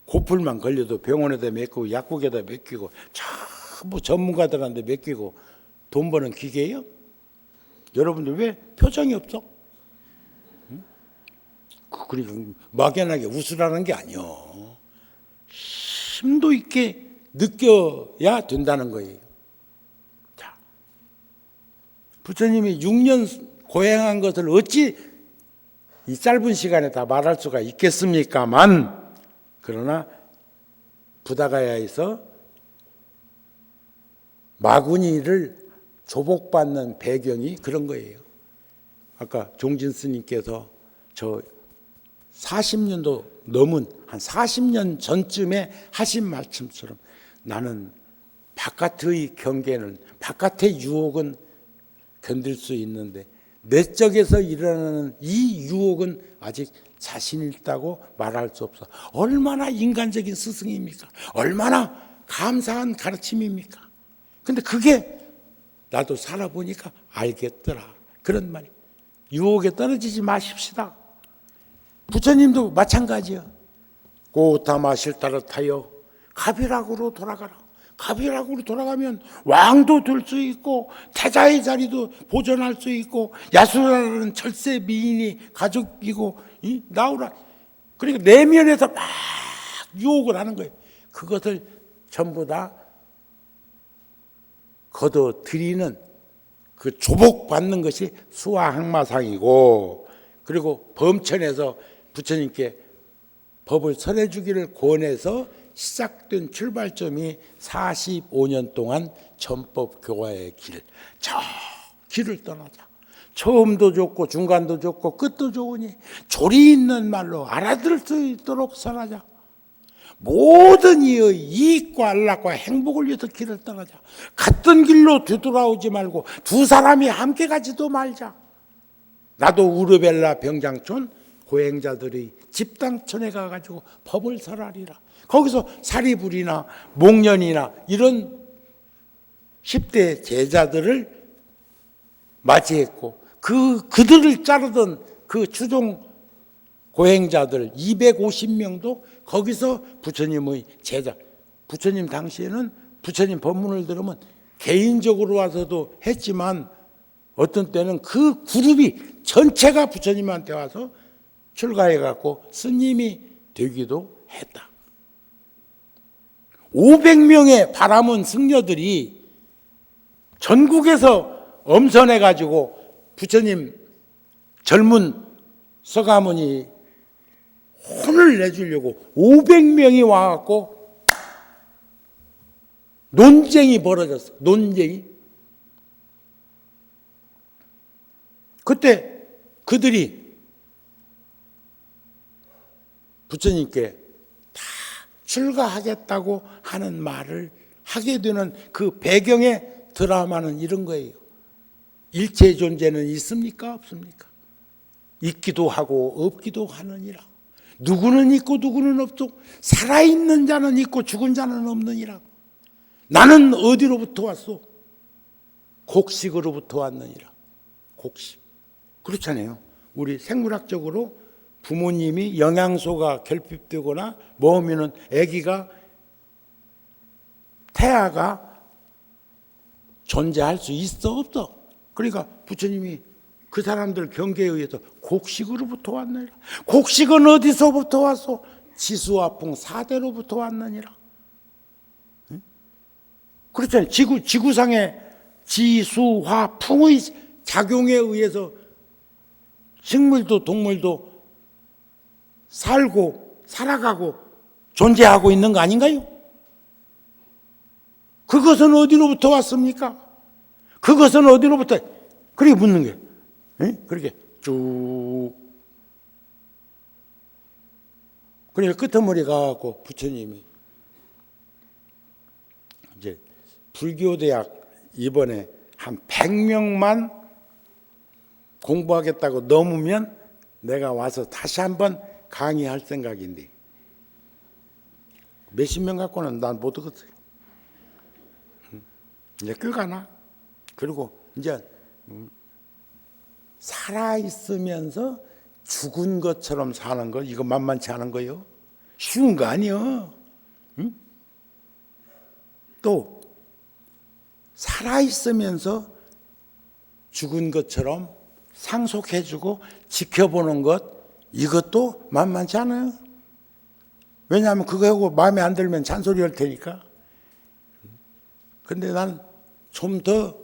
고풀만 걸려도 병원에다 맡기고 약국에다 맡기고 전부 전문가들한테 맡기고 돈 버는 기계예요? 여러분들 왜 표정이 없어? 그러니까 막연하게 웃으라는 게 아니요. 심도 있게 느껴야 된다는 거예요. 자, 부처님이 6년 고행한 것을 어찌 이 짧은 시간에 다 말할 수가 있겠습니까만, 그러나 부다가야에서 마구니를 조복받는 배경이 그런 거예요. 아까 종진 스님께서 저 40년도 넘은 한 40년 전쯤에 하신 말씀처럼 나는 바깥의 경계는, 바깥의 유혹은 견딜 수 있는데 내적에서 일어나는 이 유혹은 아직 자신 있다고 말할 수 없어. 얼마나 인간적인 스승입니까? 얼마나 감사한 가르침입니까? 근데 그게 나도 살아보니까 알겠더라. 그런 말이. 유혹에 떨어지지 마십시다. 부처님도 마찬가지야. 고타마 실타르타여 가비락으로 돌아가라. 가비락으로 돌아가면 왕도 될 수 있고 태자의 자리도 보존할 수 있고 야수라는 철새 미인이 가족이고 나오라. 그러니까 내면에서 막 유혹을 하는 거예요. 그것을 전부 다 거둬들이는 그 조복받는 것이 수화항마상이고, 그리고 범천에서 부처님께 법을 설해주기를 권해서 시작된 출발점이 45년 동안 전법교화의 길, 저 길을 떠나자. 처음도 좋고 중간도 좋고 끝도 좋으니 조리 있는 말로 알아들을 수 있도록 설하자. 모든 이의 이익과 안락과 행복을 위해서 길을 떠나자. 갔던 길로 되돌아오지 말고 두 사람이 함께 가지도 말자. 나도 우르벨라 병장촌 고행자들의 집당촌에 가가지고 법을 설하리라. 거기서 사리불이나 목련이나 이런 10대 제자들을 맞이했고 그들을 자르던 그 추종 고행자들 250명도 거기서 부처님의 제자. 부처님 당시에는 부처님 법문을 들으면 개인적으로 와서도 했지만 어떤 때는 그 그룹이 전체가 부처님한테 와서 출가해갖고 스님이 되기도 했다. 500명의 바람은 승려들이 전국에서 엄선해가지고 부처님 젊은 서가모니 혼을 내주려고 500명이 와갖고 논쟁이 벌어졌어. 논쟁이. 그때 그들이 부처님께 다 출가하겠다고 하는 말을 하게 되는 그 배경의 드라마는 이런 거예요. 일체 존재는 있습니까? 없습니까? 있기도 하고 없기도 하느니라. 누구는 있고 누구는 없고 살아있는 자는 있고 죽은 자는 없느니라. 나는 어디로부터 왔소? 곡식으로부터 왔느니라. 곡식. 그렇잖아요. 우리 생물학적으로 부모님이 영양소가 결핍되거나 뭐하면은 아기가 태아가 존재할 수 있어 없어? 그러니까 부처님이 그 사람들 경계에 의해서 곡식으로부터 왔느니라. 곡식은 어디서부터 왔소? 지수화풍 4대로부터 왔느니라. 응? 그렇잖아요. 지구상의 지수화풍의 작용에 의해서 식물도 동물도 살고 살아가고 존재하고 있는 거 아닌가요? 그것은 어디로부터 왔습니까? 그것은 어디로부터? 그렇게 묻는 거예요. 네? 그렇게 쭉. 그러니까 끄트머리 가갖고 부처님이 이제 불교대학 이번에 한 100명만 공부하겠다고 넘으면 내가 와서 다시 한번 강의할 생각인데 몇십 명 갖고는 난 못 하겠어요. 이제 끌가나? 그리고 이제 살아있으면서 죽은 것처럼 사는 거 이거 만만치 않은 거요. 쉬운 거 아니요. 응? 또 살아있으면서 죽은 것처럼 상속해주고 지켜보는 것 이것도 만만치 않아요. 왜냐하면 그거하고 마음에 안 들면 잔소리 할 테니까. 근데 난 좀 더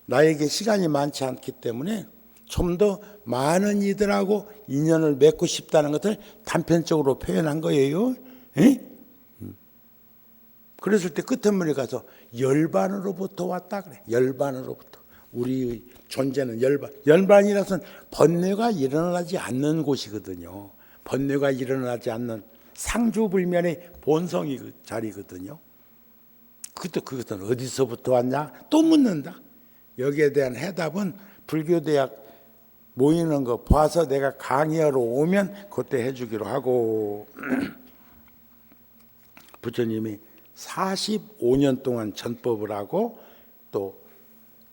나에게 시간이 많지 않기 때문에 좀 더 많은 이들하고 인연을 맺고 싶다는 것을 단편적으로 표현한 거예요. 에? 그랬을 때 끝머리 가서 열반으로부터 왔다 그래. 열반으로부터. 우리의 존재는 열반. 열반이라서는 번뇌가 일어나지 않는 곳이거든요. 번뇌가 일어나지 않는 상주불면의 본성이 그 자리거든요. 그것은 어디서부터 왔냐? 또 묻는다. 여기에 대한 해답은 불교대학 모이는 거 봐서 내가 강의하러 오면 그때 해주기로 하고 부처님이 45년 동안 전법을 하고 또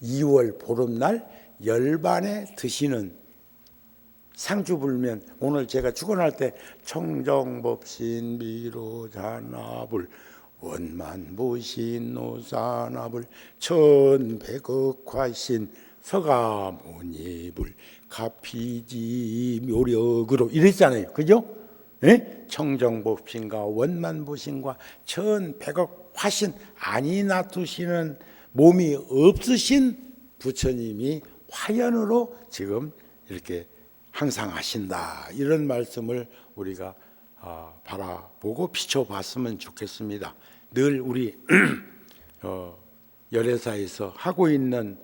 2월 보름날 열반에 드시는 상주불면 오늘 제가 축원할 때 청정법신 미로자나불 원만보신 노사나불 천백억화신 서가모니불 가피지 묘력으로 이랬잖아요. 그죠? 예? 청정법신과 원만보신과 천백억 화신 안이 놔두시는 몸이 없으신 부처님이 화연으로 지금 이렇게 항상 하신다. 이런 말씀을 우리가 바라보고 비춰봤으면 좋겠습니다. 늘 우리 열애사에서 하고 있는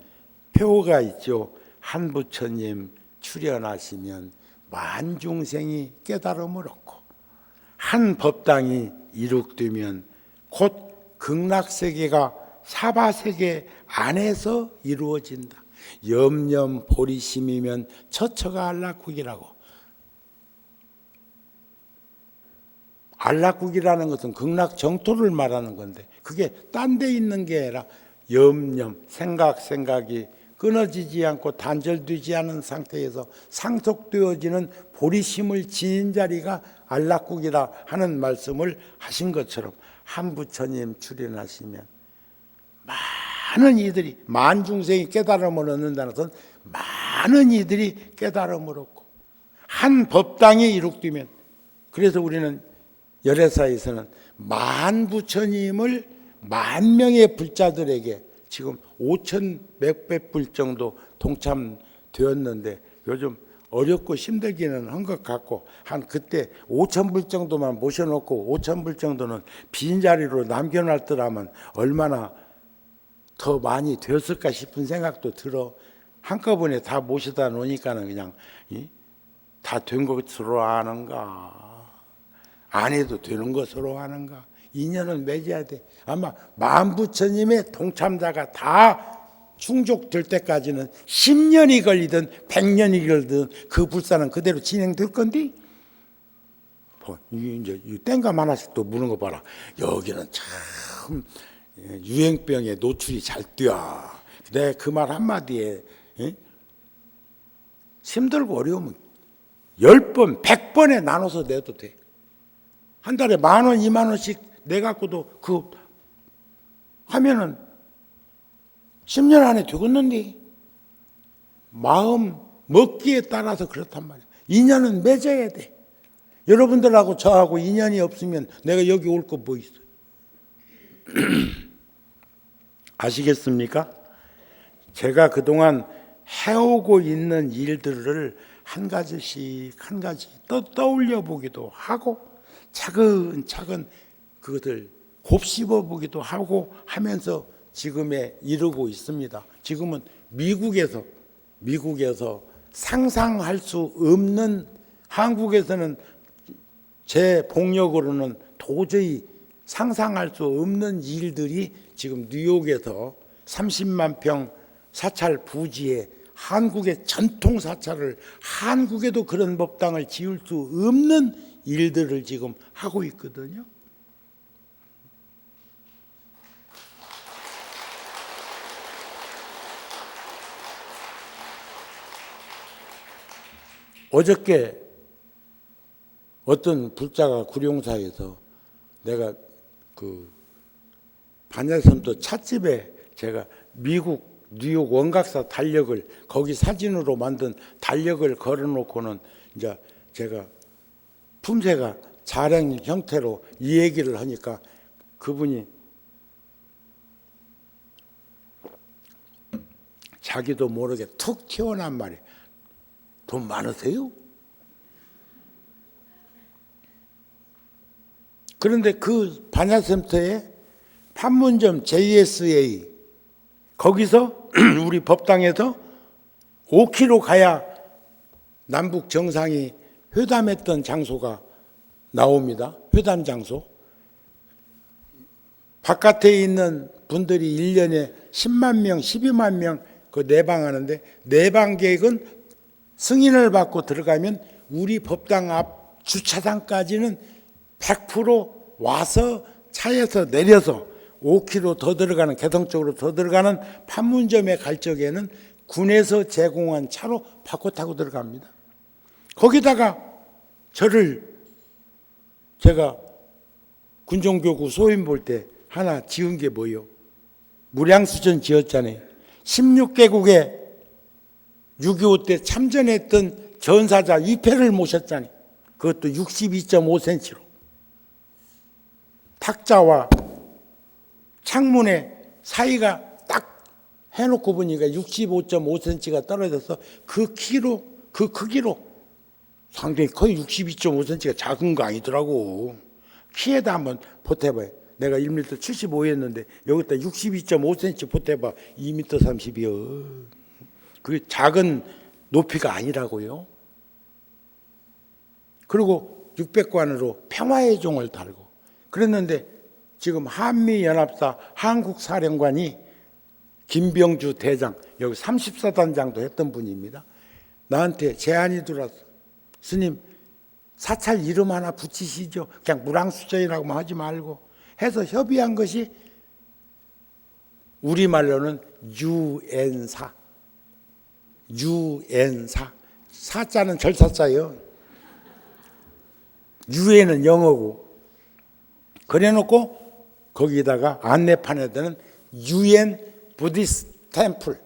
표가 있죠. 한 부처님 출현하시면 만중생이 깨달음을 얻고 한 법당이 이룩되면 곧 극락세계가 사바세계 안에서 이루어진다. 염념 보리심이면 처처가 안락국이라고. 안락국이라는 것은 극락 정토를 말하는 건데 그게 딴 데 있는 게 아니라 염념, 생각이 끊어지지 않고 단절되지 않은 상태에서 상속되어지는 보리심을 지닌 자리가 안락국이라 하는 말씀을 하신 것처럼 한 부처님 출현하시면 많은 이들이 만중생이 깨달음을 얻는다는 것은 많은 이들이 깨달음을 얻고 한 법당이 이룩되면 그래서 우리는 열애사에서는 만 부처님을 만 명의 불자들에게 지금 5,100불 정도 동참되었는데 요즘 어렵고 힘들기는 한 것 같고 한 그때 5천 불 정도만 모셔놓고 5천 불 정도는 빈자리로 남겨놨더라면 얼마나 더 많이 되었을까 싶은 생각도 들어. 한꺼번에 다 모셔다 놓으니까는 그냥 다 된 것으로 아는가 안 해도 되는 것으로 아는가 인연은 맺어야 돼. 아마 만부처님의 동참자가 다 충족될 때까지는 10년이 걸리든 100년이 걸리든 그 불사는 그대로 진행될 건데 이제 땡감 하나씩 또 무는 거 봐라. 여기는 참 유행병에 노출이 잘 뛰어. 내 그 말 한마디에 힘들고 어려우면 10번 100번에 나눠서 내도 돼. 한 달에 10,000원 20,000원씩 내갖고도 그 하면은 10년 안에 되겠는데 마음 먹기에 따라서 그렇단 말이야. 인연은 맺어야 돼. 여러분들하고 저하고 인연이 없으면 내가 여기 올 거 뭐 있어? 아시겠습니까? 제가 그동안 해오고 있는 일들을 한 가지씩 한 가지 떠올려 보기도 하고 차근차근 그것을 곱씹어 보기도 하고 하면서 지금에 이르고 있습니다. 지금은 미국에서 상상할 수 없는, 한국에서는 제 복력으로는 도저히 상상할 수 없는 일들이 지금 뉴욕에서 30만 평 사찰 부지에 한국의 전통 사찰을, 한국에도 그런 법당을 지을 수 없는 일들을 지금 하고 있거든요. 어저께 어떤 불자가 구룡사에서 내가 그 반야섬도 찻집에 제가 미국 뉴욕 원각사 달력을 거기 사진으로 만든 달력을 걸어놓고는 이제 제가 품새가 자랑 형태로 이 얘기를 하니까 그분이 자기도 모르게 툭 튀어나온 말이 돈 많으세요? 그런데 그 반야센터에 판문점 JSA 거기서 우리 법당에서 5km 가야 남북 정상이 회담했던 장소가 나옵니다. 회담 장소. 바깥에 있는 분들이 1년에 10만 명, 12만 명 그 내방하는데 내방 계획은 승인을 받고 들어가면 우리 법당 앞 주차장까지는 100% 와서 차에서 내려서 5km 더 들어가는, 개성 쪽으로 더 들어가는 판문점에 갈 적에는 군에서 제공한 차로 바꿔 타고 들어갑니다. 거기다가 저를 제가 군종교구 소임 볼 때 하나 지은 게 뭐예요? 무량수전 지었잖아요. 16개국에 6.25 때 참전했던 전사자 위패를 모셨잖아요. 그것도 62.5cm로. 탁자와 창문의 사이가 딱 해놓고 보니까 65.5cm가 떨어져서 그 키로, 그 크기로 상당히 거의 62.5cm가 작은 거 아니더라고. 키에다 한번 보태봐요. 내가 1m 75였는데 여기다 62.5cm 보태봐. 2m 30이요. 그게 작은 높이가 아니라고요. 그리고 600관으로 평화의 종을 달고 그랬는데 지금 한미연합사 한국사령관이 김병주 대장, 여기 34단장도 했던 분입니다. 나한테 제안이 들어왔어. 스님, 사찰 이름 하나 붙이시죠. 그냥 무랑수전이라고만 하지 말고 해서 협의한 것이 우리말로는 유엔사. 유엔사. 사자는 절사자예요. 유엔은 영어고. 그래놓고 거기다가 안내판에다는 유엔 부디스 템플.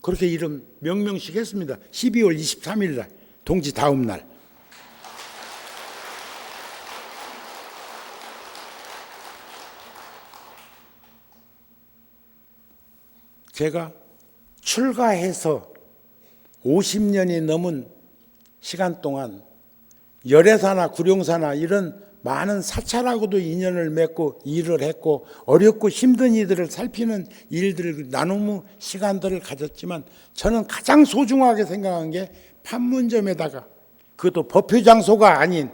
그렇게 이름 명명식 했습니다. 12월 23일 날, 동지 다음 날. 제가 출가해서 50년이 넘은 시간 동안 열애사나 구룡사나 이런 많은 사찰하고도 인연을 맺고 일을 했고 어렵고 힘든 이들을 살피는 일들을 나누는 시간들을 가졌지만 저는 가장 소중하게 생각한 게 판문점에다가 그것도 법회 장소가 아닌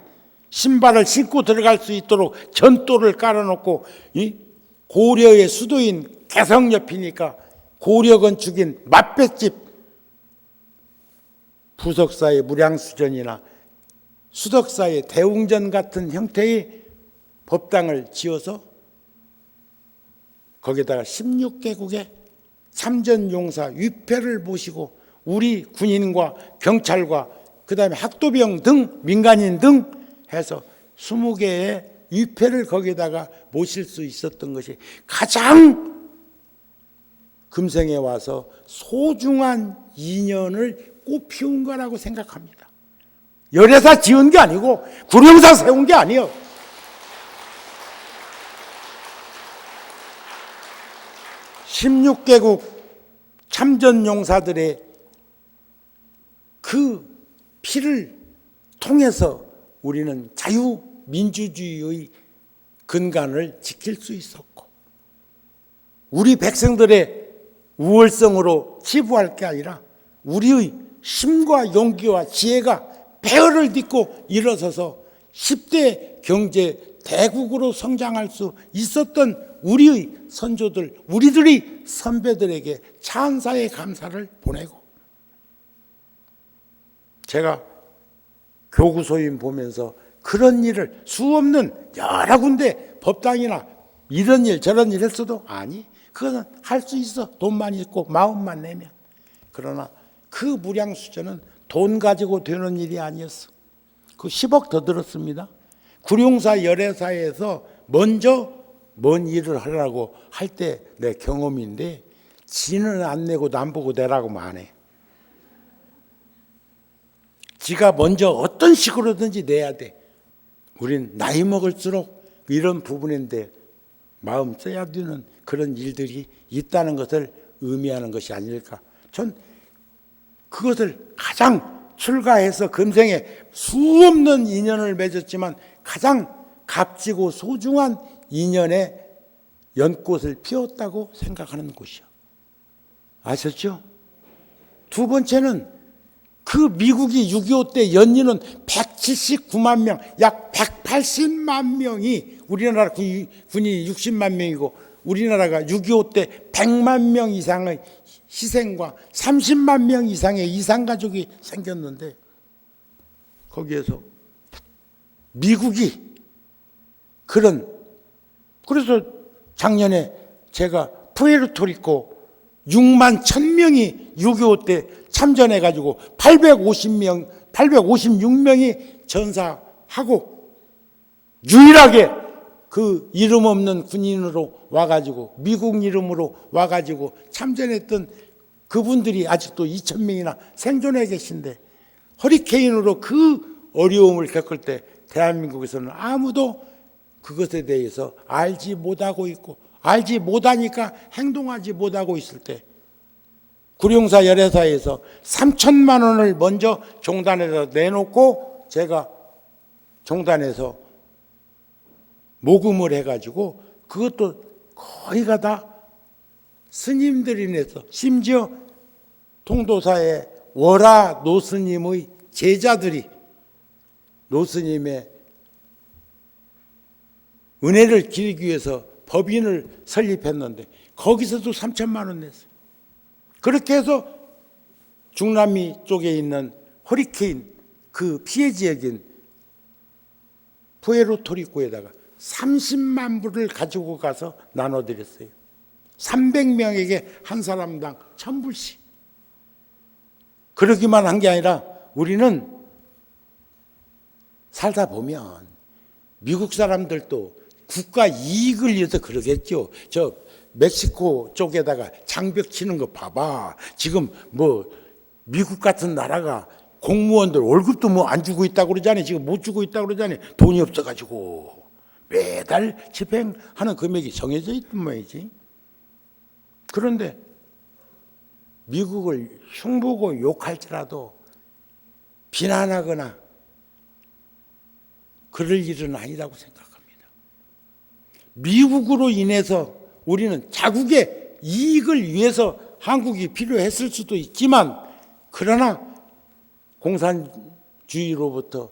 신발을 신고 들어갈 수 있도록 전도를 깔아놓고 이 고려의 수도인 개성 옆이니까 고려 건축인 맛뱃집 부석사의 무량수전이나 수덕사의 대웅전 같은 형태의 법당을 지어서 거기다가 16개국의 참전용사 위패를 모시고 우리 군인과 경찰과 그 다음에 학도병 등 민간인 등 해서 20개의 위패를 거기다가 모실 수 있었던 것이 가장 금생에 와서 소중한 인연을 꽃피운 거라고 생각합니다. 열애사 지은 게 아니고 구룡사 세운 게 아니에요. 16개국 참전용사들의 그 피를 통해서 우리는 자유민주주의의 근간을 지킬 수 있었고 우리 백성들의 우월성으로 치부할 게 아니라 우리의 힘과 용기와 지혜가 배열을 딛고 일어서서 10대 경제 대국으로 성장할 수 있었던 우리의 선조들, 우리들의 선배들에게 찬사의 감사를 보내고 제가 교구소인 보면서 그런 일을 수없는 여러 군데 법당이나 이런 일 저런 일 했어도 아니 그거는 할 수 있어. 돈만 있고 마음만 내면. 그러나 그 무량수전은 돈 가지고 되는 일이 아니었어. 그 10억 더 들었습니다. 구룡사 열애사에서 먼저 뭔 일을 하려고 할 때 내 경험인데 지는 안 내고 남 보고 내라고 안 해. 지가 먼저 어떤 식으로든지 내야 돼. 우린 나이 먹을수록 이런 부분인데 마음 써야 되는 그런 일들이 있다는 것을 의미하는 것이 아닐까. 전 그것을 가장 출가해서 금생에 수없는 인연을 맺었지만 가장 값지고 소중한 인연의 연꽃을 피웠다고 생각하는 곳이요. 아셨죠? 두 번째는 그 미국이 6.25 때 연인은 179만 명, 약 180만 명이 우리나라 군이 60만 명이고 우리나라가 6.25 때 100만 명 이상의 희생과 30만 명 이상의 이산가족이 생겼는데 거기에서 미국이 그래서 작년에 제가 푸에르토리코 6만 1000명이 6.25 때 참전해가지고 856명이 전사하고 유일하게 그 이름 없는 군인으로 와가지고 미국 이름으로 와가지고 참전했던 그분들이 아직도 2000명이나 생존해 계신데 허리케인으로 그 어려움을 겪을 때 대한민국에서는 아무도 그것에 대해서 알지 못하고 있고 알지 못하니까 행동하지 못하고 있을 때 구룡사 열애사에서 3천만 원을 먼저 종단에서 내놓고 제가 종단에서 모금을 해가지고 그것도 거의가 다 스님들이 내서 심지어 통도사의 월화 노스님의 제자들이 노스님의 은혜를 기리기 위해서 법인을 설립했는데 거기서도 3천만 원 냈어요. 그렇게 해서 중남미 쪽에 있는 허리케인 그 피해 지역인 푸에르토리코에다가 30만 불을 가지고 가서 나눠드렸어요. 300명에게 한 사람당 1000불씩. 그러기만 한 게 아니라 우리는 살다 보면 미국 사람들도 국가 이익을 위해서 그러겠죠. 저 멕시코 쪽에다가 장벽 치는 거 봐봐. 지금 뭐 미국 같은 나라가 공무원들 월급도 뭐 안 주고 있다고 그러잖아요. 지금 못 주고 있다고 그러잖아요. 돈이 없어가지고 매달 집행하는 금액이 정해져 있단 말이지. 그런데 미국을 흉보고 욕할지라도 비난하거나 그럴 일은 아니라고 생각합니다. 미국으로 인해서 우리는 자국의 이익을 위해서 한국이 필요했을 수도 있지만, 그러나 공산주의로부터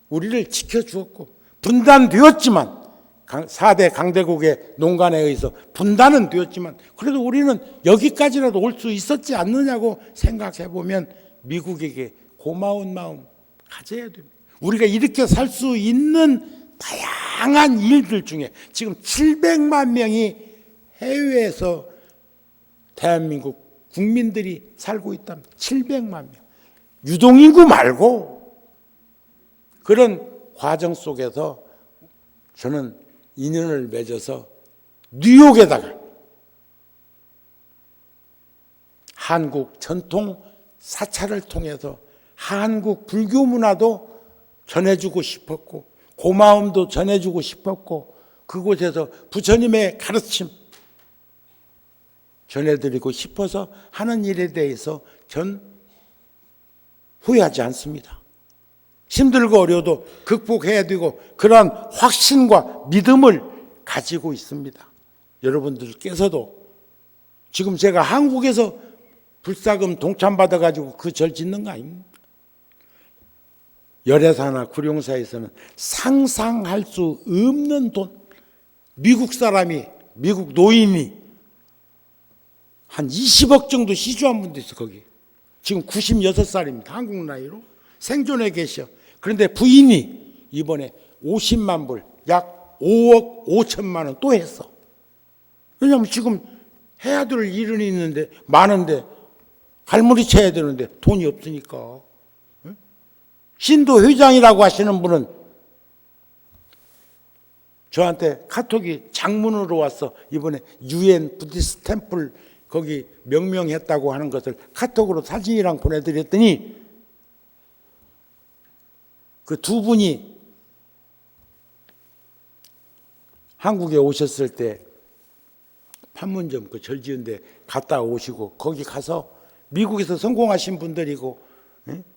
우리를 지켜주었고 분단되었지만, 4대 강대국의 농간에 의해서 분단은 되었지만 그래도 우리는 여기까지라도 올 수 있었지 않느냐고 생각해 보면 미국에게 고마운 마음 가져야 됩니다. 우리가 이렇게 살 수 있는 다양한 일들 중에 지금 700만 명이 해외에서 대한민국 국민들이 살고 있답니다. 700만 명. 유동인구 말고 그런 과정 속에서 저는 인연을 맺어서 뉴욕에다가 한국 전통 사찰을 통해서 한국 불교 문화도 전해주고 싶었고 고마움도 전해주고 싶었고 그곳에서 부처님의 가르침 전해드리고 싶어서 하는 일에 대해서 전 후회하지 않습니다. 힘들고 어려워도 극복해야 되고 그러한 확신과 믿음을 가지고 있습니다. 여러분들께서도 지금 제가 한국에서 불사금 동참받아가지고 그 절 짓는 거 아닙니까? 열애사나 구룡사에서는 상상할 수 없는 돈, 미국 사람이, 미국 노인이 한 20억 정도 시주한 분도 있어. 거기 지금 96살입니다. 한국 나이로 생존해 계셔. 그런데 부인이 이번에 50만 불, 약 5억 5천만 원 또 했어. 왜냐하면 지금 해야 될 일은 있는데 많은데 갈무리 쳐야 되는데 돈이 없으니까. 신도 회장이라고 하시는 분은 저한테 카톡이 장문으로 와서 이번에 UN 부디스트 템플 거기 명명했다고 하는 것을 카톡으로 사진이랑 보내드렸더니 그 두 분이 한국에 오셨을 때 판문점 그 절 지은데 갔다 오시고 거기 가서 미국에서 성공하신 분들이고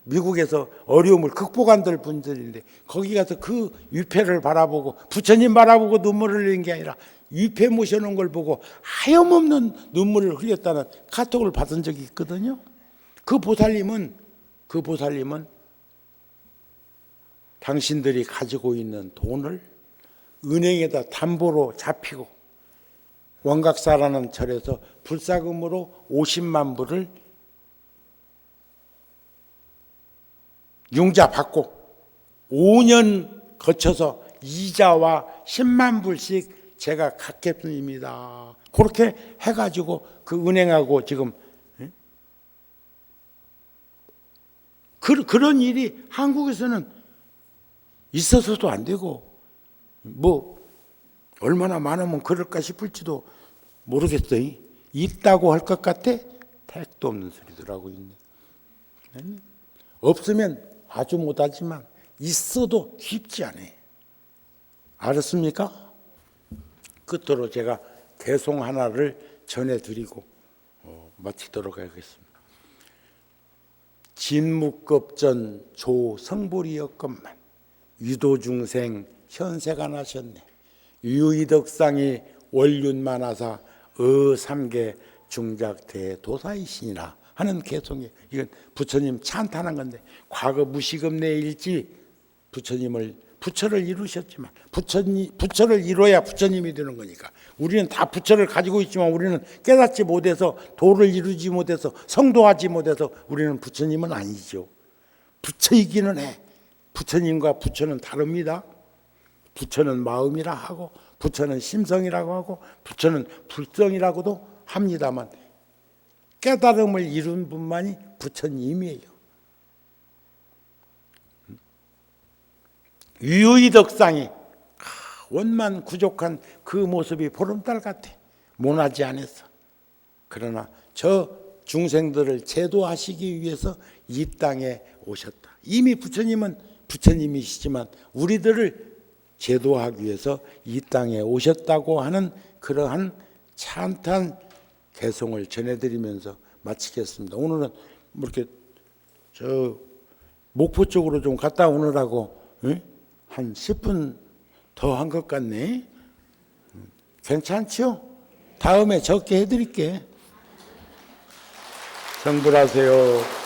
미국에서 어려움을 극복한 분들인데 거기 가서 그 위패를 바라보고 부처님 바라보고 눈물을 흘린 게 아니라 위패 모셔놓은 걸 보고 하염없는 눈물을 흘렸다는 카톡을 받은 적이 있거든요. 그 보살님은 당신들이 가지고 있는 돈을 은행에다 담보로 잡히고 원각사라는 절에서 불사금으로 50만 불을 융자 받고 5년 거쳐서 이자와 10만 불씩 제가 갚겠습니다. 그렇게 해가지고 그 은행하고 지금 그런 일이 한국에서는 있어서도 안 되고 뭐 얼마나 많으면 그럴까 싶을지도 모르겠어요. 있다고 할 것 같아? 택도 없는 소리들 하고 있네. 없으면 아주 못하지만 있어도 쉽지 않아요. 알았습니까? 끝으로 제가 개송 하나를 전해드리고 마치도록 하겠습니다. 진묵급전 조성불이었건만 유도중생 현세가 나셨네. 유의덕상이 원륜만하사 어삼계 중작대 도사이시니라 하는 개송이에요. 이건 부처님 찬탄한 건데 과거 무식업내 일지 부처를 이루셨지만 부처를 이뤄야 부처님이 되는 거니까 우리는 다 부처를 가지고 있지만 우리는 깨닫지 못해서 도를 이루지 못해서 성도하지 못해서 우리는 부처님은 아니죠. 부처이기는 해. 부처님과 부처는 다릅니다. 부처는 마음이라 하고 부처는 심성이라고 하고 부처는 불성이라고도 합니다만 깨달음을 이룬 분만이 부처님이에요. 유의덕상이 원만 구족한 그 모습이 보름달 같아. 모나지 않았어. 그러나 저 중생들을 제도하시기 위해서 이 땅에 오셨다. 이미 부처님은 부처님이시지만 우리들을 제도하기 위해서 이 땅에 오셨다고 하는 그러한 찬탄 개송을 전해드리면서 마치겠습니다. 오늘은 뭐 이렇게 저 목포 쪽으로 좀 갔다 오느라고 한 10분 더 한 것 같네. 괜찮죠? 다음에 적게 해드릴게. 정불하세요.